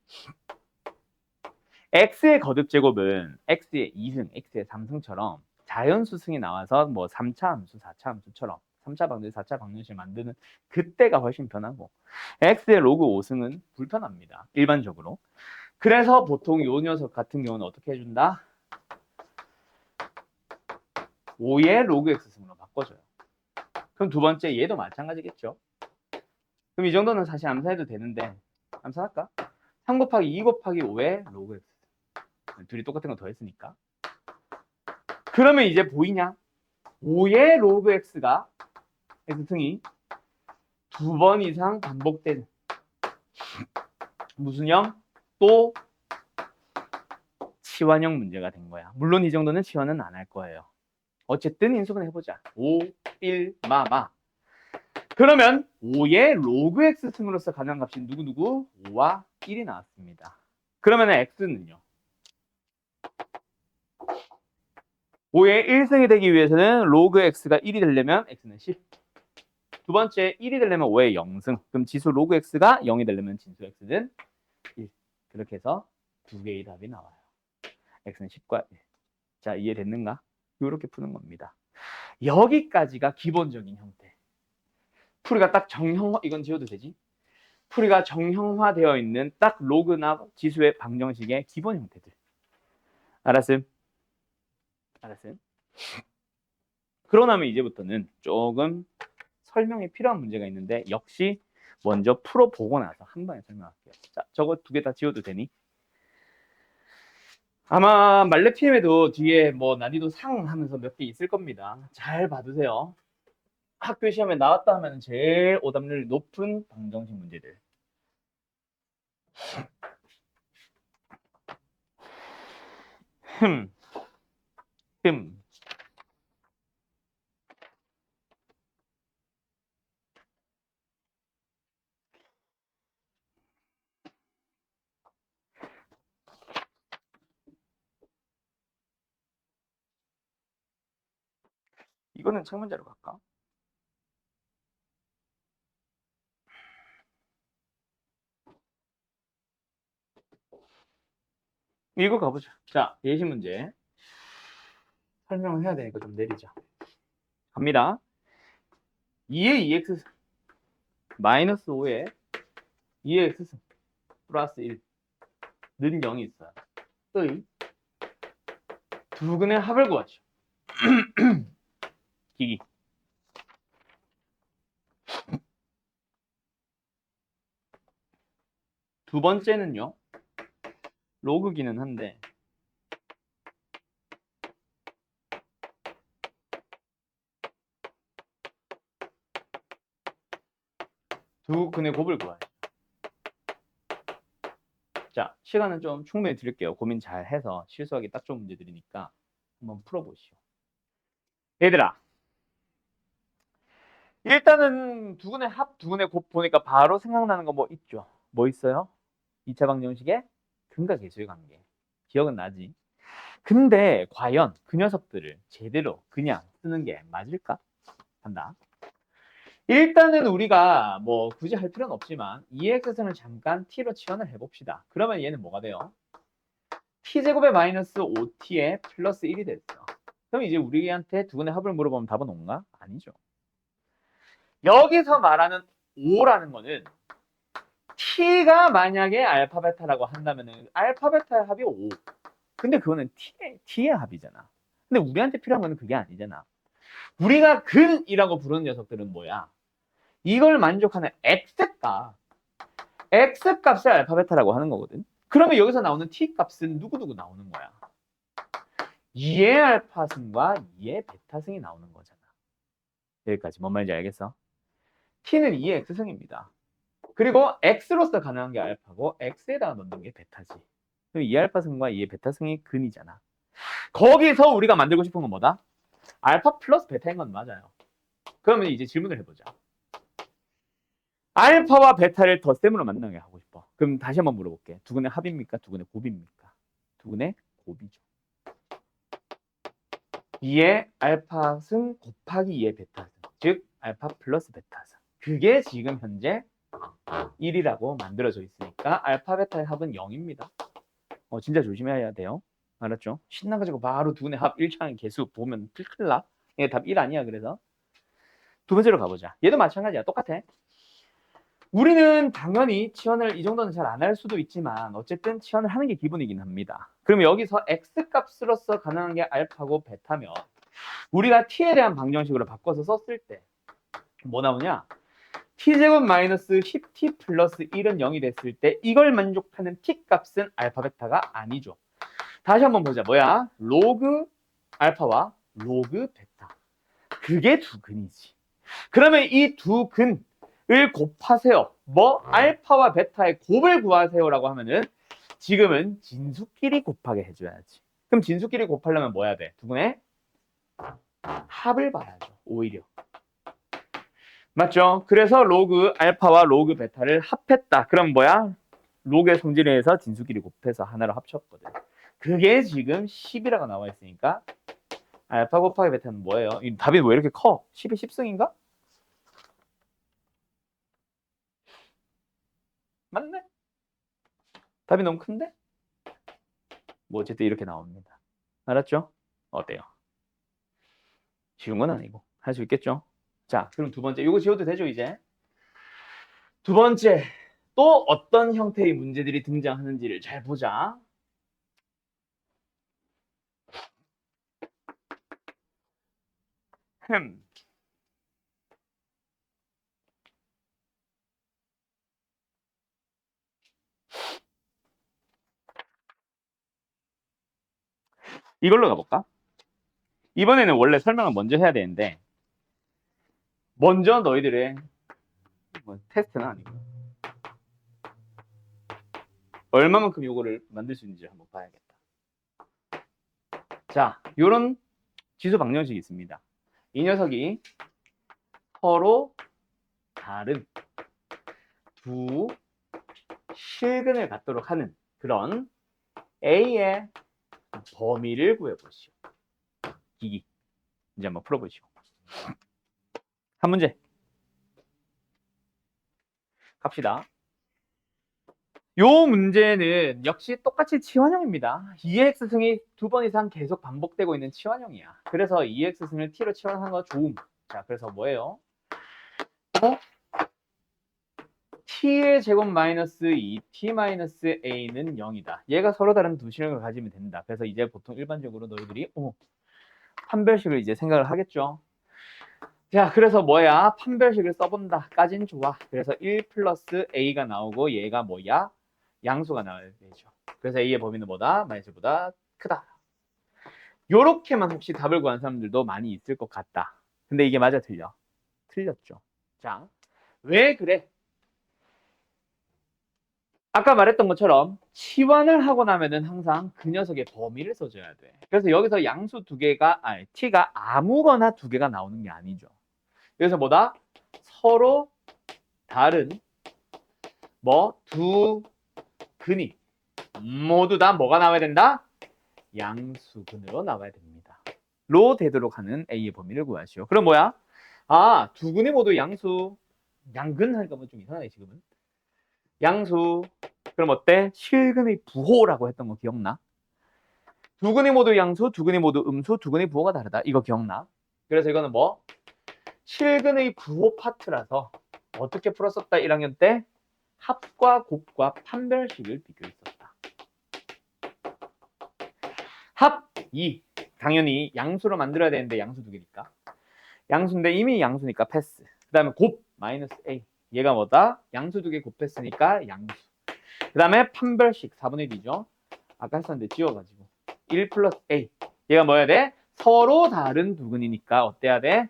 X의 거듭제곱은 X의 2승, X의 3승처럼 자연수승이 나와서 뭐 3차 함수, 4차 함수처럼 3차 방정식, 4차 방정식을 만드는 그때가 훨씬 편하고 X의 로그 5승은 불편합니다. 일반적으로. 그래서 보통 이 녀석 같은 경우는 어떻게 해준다? 5의 로그 X승으로 바꿔줘요. 그럼 두 번째 얘도 마찬가지겠죠. 그럼 이 정도는 사실 암산해도 되는데 암산할까? 3 곱하기 2 곱하기 5의 로그 X. 둘이 똑같은 거 더했으니까. 그러면 이제 보이냐? 5의 로그 X가 X승이 2번 이상 반복되는 무슨 형? 또 치환형 문제가 된 거야. 물론 이 정도는 치환은 안 할 거예요. 어쨌든 인수분해 해보자. 5, 1, 마. 그러면 5의 로그 x 승으로서 가능한 값이 누구누구? 5와 1이 나왔습니다. 그러면 x는요. 5의 1승이 되기 위해서는 로그 x가 1이 되려면 x는 10. 두 번째 1이 되려면 5의 0승. 그럼 지수 로그 x가 0이 되려면 진수 x는 1. 그렇게 해서 두 개의 답이 나와요. x는 10과 1. 자, 이해됐는가? 이렇게 푸는 겁니다. 여기까지가 기본적인 형태. 풀이가 딱 정형화, 이건 지워도 되지? 풀이가 정형화되어 있는 딱 로그나 지수의 방정식의 기본 형태들. 알았음? 알았음? 그러고 나면 이제부터는 조금 설명이 필요한 문제가 있는데 역시 먼저 풀어보고 나서 한 번에 설명할게요. 자, 저거 두 개 다 지워도 되니? 아마 말레피엠에도 뒤에 뭐 난이도 상 하면서 몇 개 있을 겁니다. 잘 봐두세요. 학교 시험에 나왔다 하면 제일 오답률 높은 방정식 문제들. 흠. 흠. 이거는 창문자로 갈까? 이거 가보자. 자, 예시 문제. 설명을 해야 되니까 좀 내리자. 갑니다. 2의 2x 마이너스 5의 2의 x승 플러스 1는 0이 있어요. 의 두 근의 합을 구하죠. 기기. 두 번째는요. 로그기는 한데 두 근의 곱을 구하죠. 자, 시간은 좀 충분히 드릴게요. 고민 잘 해서 실수하기 딱 좋은 문제들이니까 한번 풀어보시오. 얘들아, 일단은 두 근의 합, 두 근의 곱 보니까 바로 생각나는 거 뭐 있죠? 뭐 있어요? 2차 방정식의 근과 계수의 관계. 기억은 나지? 근데 과연 그 녀석들을 제대로 그냥 쓰는 게 맞을까? 한다. 일단은 우리가 뭐 굳이 할 필요는 없지만 2x승을 잠깐 t로 치환을 해봅시다. 그러면 얘는 뭐가 돼요? t제곱에 마이너스 5t에 플러스 1이 됐어. 그럼 이제 우리한테 두 근의 합을 물어보면 답은 온가? 아니죠. 여기서 말하는 5라는 거는 t가 만약에 알파 베타라고 한다면은 알파 베타의 합이 5. 근데 그거는 t의 합이잖아. 근데 우리한테 필요한 거는 그게 아니잖아. 우리가 근이라고 부르는 녀석들은 뭐야? 이걸 만족하는 x값. x값을 알파 베타라고 하는 거거든. 그러면 여기서 나오는 t값은 누구누구 나오는 거야? 2의 알파승과 2의 베타승이 나오는 거잖아. 여기까지 뭔 말인지 알겠어? t는 2의 x승입니다. 그리고 x로서 가능한 게 알파고 x에다가 넣는 게 베타지. 그럼 2알파승과 2의 베타승이 근이잖아. 거기서 우리가 만들고 싶은 건 뭐다? 알파 플러스 베타인 건 맞아요. 그러면 이제 질문을 해보자. 알파와 베타를 덧셈으로 만나게 하고 싶어. 그럼 다시 한번 물어볼게. 두 근의 합입니까? 두 근의 곱입니까? 두 근의 곱이죠. 2의 알파승 곱하기 2의 베타승. 즉 알파 플러스 베타승. 그게 지금 현재 1이라고 만들어져 있으니까 알파 베타의 합은 0입니다. 진짜 조심해야 돼요. 알았죠? 신나가지고 바로 두 근의 합 1차항 개수 보면 큰일 나. 얘 답 1 아니야. 그래서 두 번째로 가보자. 얘도 마찬가지야. 똑같아. 우리는 당연히 치환을 이 정도는 잘 안 할 수도 있지만 어쨌든 치환을 하는 게 기본이긴 합니다. 그러면 여기서 x값으로서 가능한 게 알파고 베타면 우리가 t에 대한 방정식으로 바꿔서 썼을 때 뭐 나오냐? t제곱 마이너스 10t 플러스 1은 0이 됐을 때 이걸 만족하는 t값은 알파 베타가 아니죠. 다시 한번 보자. 뭐야? 로그 알파와 로그 베타. 그게 두 근이지. 그러면 이 두 근을 곱하세요. 뭐? 알파와 베타의 곱을 구하세요라고 하면은 지금은 진수끼리 곱하게 해줘야지. 그럼 진수끼리 곱하려면 뭐 해야 돼? 두 근의 합을 봐야죠. 오히려. 맞죠? 그래서 로그 알파와 로그 베타를 합했다. 그럼 뭐야? 로그의 성질에 의해서 진수끼리 곱해서 하나로 합쳤거든. 그게 지금 10이라고 나와 있으니까 알파 곱하기 베타는 뭐예요? 이 답이 왜 이렇게 커? 10이 10승인가? 맞네? 답이 너무 큰데? 뭐 어쨌든 이렇게 나옵니다. 알았죠? 어때요? 쉬운 건 아니고 할 수 있겠죠? 자, 그럼 두 번째. 이거 지워도 되죠, 이제? 두 번째. 또 어떤 형태의 문제들이 등장하는지를 잘 보자. 흠. 이걸로 가볼까? 이번에는 원래 설명을 먼저 해야 되는데 먼저 너희들의 뭐 테스트는 아니고 얼마만큼 요거를 만들 수 있는지 한번 봐야겠다. 자, 요런 지수 방정식이 있습니다. 이 녀석이 서로 다른 두 실근을 갖도록 하는 그런 A의 범위를 구해보시오. 기기. 이제 한번 풀어보시오. 한 문제 갑시다. 요 문제는 역시 똑같이 치환형입니다. 2x승이 두 번 이상 계속 반복되고 있는 치환형이야. 그래서 2x승을 t로 치환한 거 좋음. 자, 그래서 뭐예요? t의 제곱 마이너스 2t 마이너스 a는 0이다. 얘가 서로 다른 두 실형을 가지면 된다. 그래서 이제 보통 일반적으로 너희들이 판별식을 이제 생각을 하겠죠. 자, 그래서 뭐야? 판별식을 써본다. 까진 좋아. 그래서 1 플러스 a가 나오고 얘가 뭐야? 양수가 나와야 되죠. 그래서 a의 범위는 뭐다? 마이너스보다 크다. 요렇게만 혹시 답을 구한 사람들도 많이 있을 것 같다. 근데 이게 맞아 틀려? 틀렸죠. 자, 왜 그래? 아까 말했던 것처럼 치환을 하고 나면은 항상 그 녀석의 범위를 써줘야 돼. 그래서 여기서 양수 두 개가, 아니, t가 아무거나 두 개가 나오는 게 아니죠. 그래서 뭐다? 서로 다른 두 근이 모두 다 뭐가 나와야 된다? 양수근으로 나와야 됩니다. 로 되도록 하는 A의 범위를 구하시오. 그럼 뭐야? 아, 두 근이 모두 양근 하니까 뭐 좀 이상하네, 지금은. 양수. 그럼 어때? 실근의 부호라고 했던 거 기억나? 두 근이 모두 양수, 두 근이 모두 음수, 두 근의 부호가 다르다. 이거 기억나? 그래서 이거는 뭐? 실근의 부호 파트라서 어떻게 풀었었다? 1학년 때 합과 곱과 판별식을 비교했었다. 합 2. 당연히 양수로 만들어야 되는데 양수 두 개니까. 양수인데 이미 양수니까 패스. 그 다음에 곱 마이너스 A. 얘가 뭐다? 양수 두 개 곱했으니까 양수. 그 다음에 판별식 4분의 1이죠. 아까 했었는데 지워가지고 1 플러스 A. 얘가 뭐야 돼? 서로 다른 두 근이니까 어때야 돼?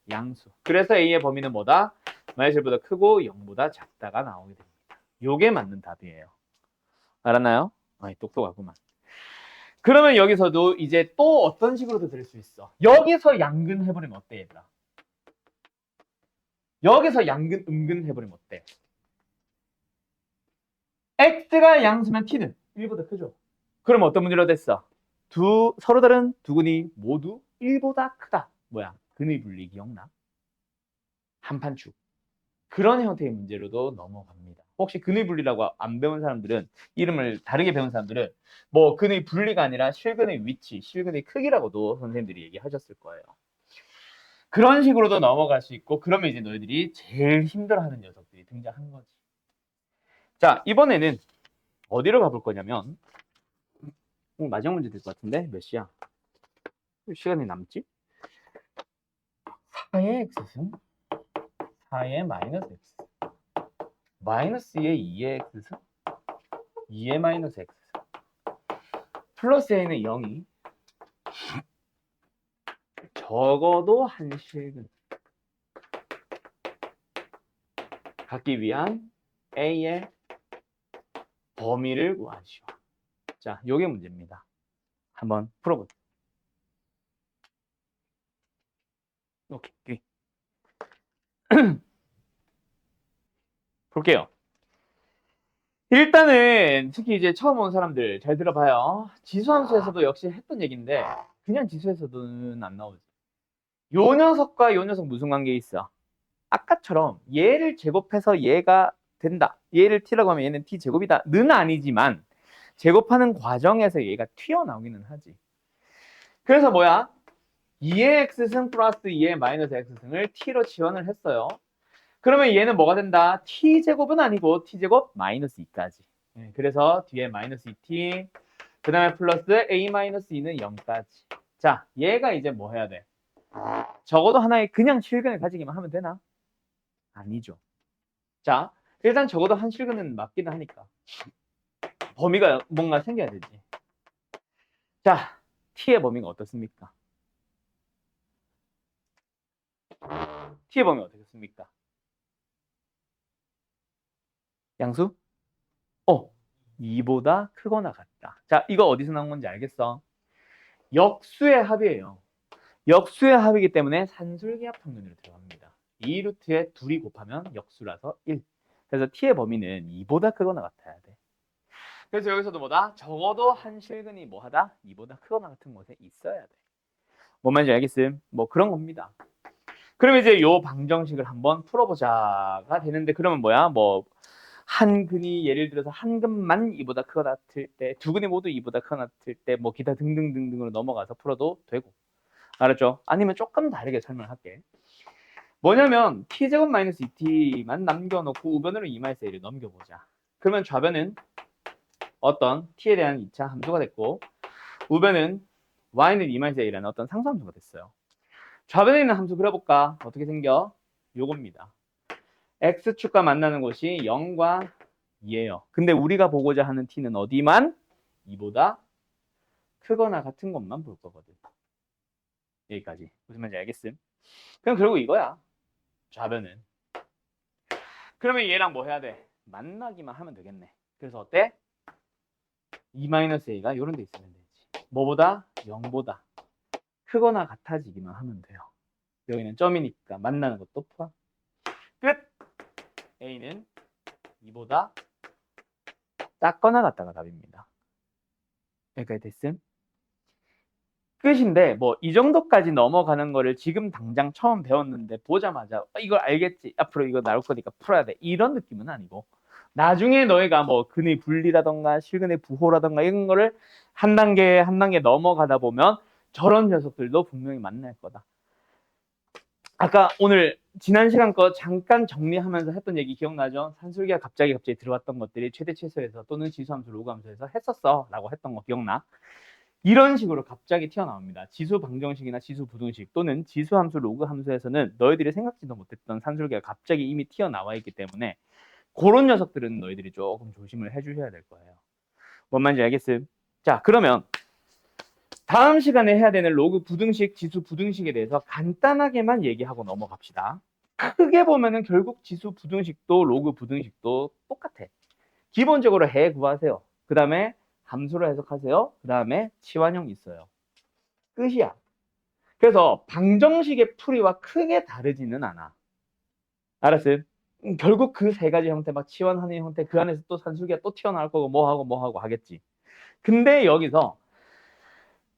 양수. 그래서 A의 범위는 뭐다? 마이너스 1보다 크고 0보다 작다가 나오게 됩니다. 요게 맞는 답이에요. 알았나요? 아이, 똑똑하구만. 그러면 여기서도 이제 또 어떤 식으로도 될 수 있어. 여기서 양근 해버리면 어때, 얘들아? 여기서 양근, 음근 해버리면 어때? x가 양수면 t는 1보다 크죠? 그럼 어떤 문제로 됐어? 서로 다른 두 근이 모두 1보다 크다. 뭐야? 근의 분리 기억나? 한판축. 그런 형태의 문제로도 넘어갑니다. 혹시 근의 분리라고 안 배운 사람들은, 이름을 다르게 배운 사람들은 뭐 근의 분리가 아니라 실근의 위치, 실근의 크기라고도 선생님들이 얘기하셨을 거예요. 그런 식으로도 넘어갈 수 있고, 그러면 이제 너희들이 제일 힘들어하는 녀석들이 등장하는 거지. 자, 이번에는 어디로 가볼 거냐면 마지막 문제 될 것 같은데 몇 시야? 시간이 남지? 4의 x승 4의 마이너스 x 마이너스 2의 2의 x승 2의 마이너스 x승 플러스 a는 0이 적어도 한 실근 갖기 위한 a의 범위를 구하시오. 자, 요게 문제입니다. 한번 풀어보죠. 오케이. 볼게요. 일단은 특히 이제 처음 온 사람들 잘 들어봐요. 지수함수에서도 역시 했던 얘기인데 그냥 지수에서는 안 나오지. 요 녀석과 요 녀석 무슨 관계 있어? 아까처럼 얘를 제곱해서 얘가 된다. 얘를 t라고 하면 얘는 t 제곱이다. 는 아니지만 제곱하는 과정에서 얘가 튀어나오기는 하지. 그래서 뭐야? 2의 x승 플러스 2의 마이너스 x승을 t로 지원을 했어요. 그러면 얘는 뭐가 된다? t제곱은 아니고 t제곱 마이너스 2까지. 그래서 뒤에 마이너스 2t, 그 다음에 플러스 a 마이너스 2는 0까지. 자, 얘가 이제 뭐 해야 돼? 적어도 하나의 그냥 실근을 가지기만 하면 되나? 아니죠. 자, 일단 적어도 한 실근은 맞기는 하니까 범위가 뭔가 생겨야 되지. 자, t의 범위가 어떻습니까? t의 범위가 어떻습니까? 양수? 2보다 크거나 같다. 자, 이거 어디서 나온 건지 알겠어? 역수의 합이에요. 역수의 합이기 때문에 산술기하 평균으로 들어갑니다. 2루트에 둘이 곱하면 역수라서 1. 그래서 t의 범위는 2보다 크거나 같아야 돼. 그래서 여기서도 뭐다? 적어도 한 실근이 뭐하다? 2보다 크거나 같은 곳에 있어야 돼. 뭔 말인지 알겠음? 뭐 그런 겁니다. 그럼 이제 요 방정식을 한번 풀어보자가 되는데 그러면 뭐야? 뭐 한 근이 예를 들어서 한 근만 2보다 크거나 같을 때, 두 근이 모두 2보다 크거나 같을 때, 뭐 기타 등등등등으로 넘어가서 풀어도 되고. 알았죠? 아니면 조금 다르게 설명할게. 뭐냐면 t제곱 마이너스 2t만 남겨놓고 우변으로 2-1을 넘겨보자. 그러면 좌변은 어떤 t에 대한 2차 함수가 됐고 우변은 y는 2-a라는 어떤 상수함수가 됐어요. 좌변에 있는 함수 그려볼까? 어떻게 생겨? 요겁니다. x축과 만나는 곳이 0과 2예요. 근데 우리가 보고자 하는 t는 어디만? 2보다 크거나 같은 것만 볼 거거든. 여기까지. 무슨 말인지 알겠음? 그럼 결국 이거야. 좌변은. 그러면 얘랑 뭐 해야 돼? 만나기만 하면 되겠네. 그래서 어때? 2-a가 이런 데 있으면 되지. 뭐보다? 0보다 크거나 같아지기만 하면 돼요. 여기는 점이니까 만나는 것도 포함. 끝! a는 2보다 작거나 같다가 답입니다. 여기까지 됐음? 끝인데 뭐 이 정도까지 넘어가는 거를 지금 당장 처음 배웠는데 보자마자 이걸 알겠지, 앞으로 이거 나올 거니까 풀어야 돼, 이런 느낌은 아니고 나중에 너희가 뭐 근의 분리라던가 실근의 부호라던가 이런 거를 한 단계 한 단계 넘어가다 보면 저런 녀석들도 분명히 만날 거다. 아까 오늘 지난 시간 거 잠깐 정리하면서 했던 얘기 기억나죠? 산술기가 갑자기 들어왔던 것들이 최대 최소에서 또는 지수함수 로그함수에서 했었어 라고 했던 거 기억나? 이런 식으로 갑자기 튀어나옵니다. 지수 방정식이나 지수 부등식 또는 지수함수 로그함수에서는 너희들이 생각지도 못했던 산술기가 갑자기 이미 튀어나와 있기 때문에 그런 녀석들은 너희들이 조금 조심을 해주셔야 될 거예요. 뭔 말인지 알겠음? 자, 그러면 다음 시간에 해야 되는 로그 부등식, 지수 부등식에 대해서 간단하게만 얘기하고 넘어갑시다. 크게 보면은 결국 지수 부등식도 로그 부등식도 똑같아. 기본적으로 해 구하세요. 그 다음에 함수로 해석하세요. 그 다음에 치환형 있어요. 끝이야. 그래서 방정식의 풀이와 크게 다르지는 않아. 알았어요? 결국 그 세 가지 형태, 막 치환하는 형태, 그 안에서 또 산술기가 또 튀어나올 거고 뭐 하고 하겠지. 근데 여기서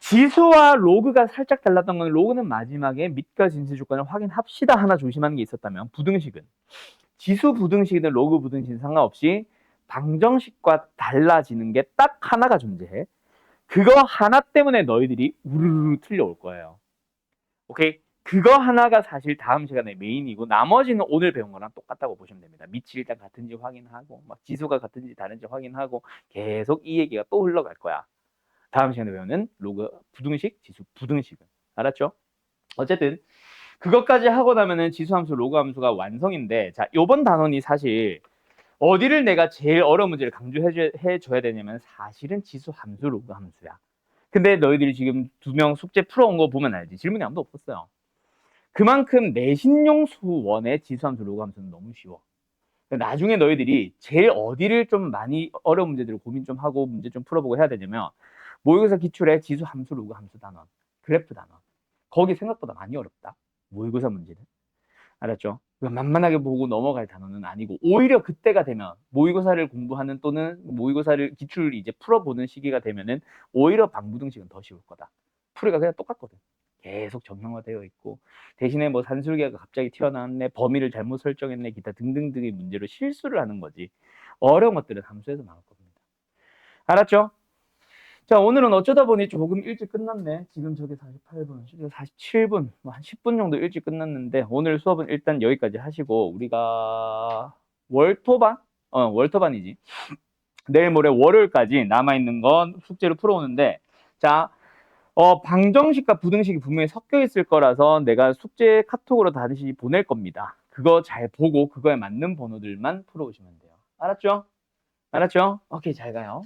지수와 로그가 살짝 달랐던 건 로그는 마지막에 밑과 진수 조건을 확인합시다 하나 조심하는 게 있었다면 부등식은 지수 부등식이든 로그 부등식이든 상관없이 방정식과 달라지는 게 딱 하나가 존재해. 그거 하나 때문에 너희들이 우르르 틀려올 거예요. 오케이? 그거 하나가 사실 다음 시간에 메인이고 나머지는 오늘 배운 거랑 똑같다고 보시면 됩니다. 밑이 일단 같은지 확인하고 막 지수가 같은지 다른지 확인하고 계속 이 얘기가 또 흘러갈 거야. 다음 시간에 배우는 로그 부등식, 지수 부등식은. 알았죠? 어쨌든 그것까지 하고 나면은 지수함수, 로그 함수가 완성인데 자, 요번 단원이 사실 어디를 내가 제일 어려운 문제를 강조해줘야 되냐면 사실은 지수함수, 로그 함수야. 근데 너희들이 지금 2명 숙제 풀어온 거 보면 알지. 질문이 아무도 없었어요. 그만큼 내신용 수원의 지수함수, 로그 함수는 너무 쉬워. 나중에 너희들이 제일 어디를 좀 많이 어려운 문제들을 고민 좀 하고 문제 좀 풀어보고 해야 되냐면 모의고사 기출에 지수 함수, 로그 함수 단원, 그래프 단원. 거기 생각보다 많이 어렵다. 모의고사 문제는. 알았죠? 만만하게 보고 넘어갈 단어는 아니고 오히려 그때가 되면 모의고사를 공부하는 또는 모의고사를 기출을 이제 풀어보는 시기가 되면은 오히려 방부등식은 더 쉬울 거다. 풀이가 그냥 똑같거든. 계속 정형화되어 있고 대신에 뭐 산술계가 갑자기 튀어나왔네, 범위를 잘못 설정했네, 기타 등등등의 문제로 실수를 하는 거지. 어려운 것들은 함수에서 나올 겁니다. 알았죠? 자, 오늘은 어쩌다 보니 조금 일찍 끝났네. 지금 저게 48분, 47분, 뭐 한 10분 정도 일찍 끝났는데, 오늘 수업은 일단 여기까지 하시고, 우리가 월토반? 월토반이지. 내일 모레 월요일까지 남아있는 건 숙제를 풀어오는데, 자, 방정식과 부등식이 분명히 섞여 있을 거라서 내가 숙제 카톡으로 다시 보낼 겁니다. 그거 잘 보고 그거에 맞는 번호들만 풀어오시면 돼요. 알았죠? 알았죠? 오케이, 잘 가요.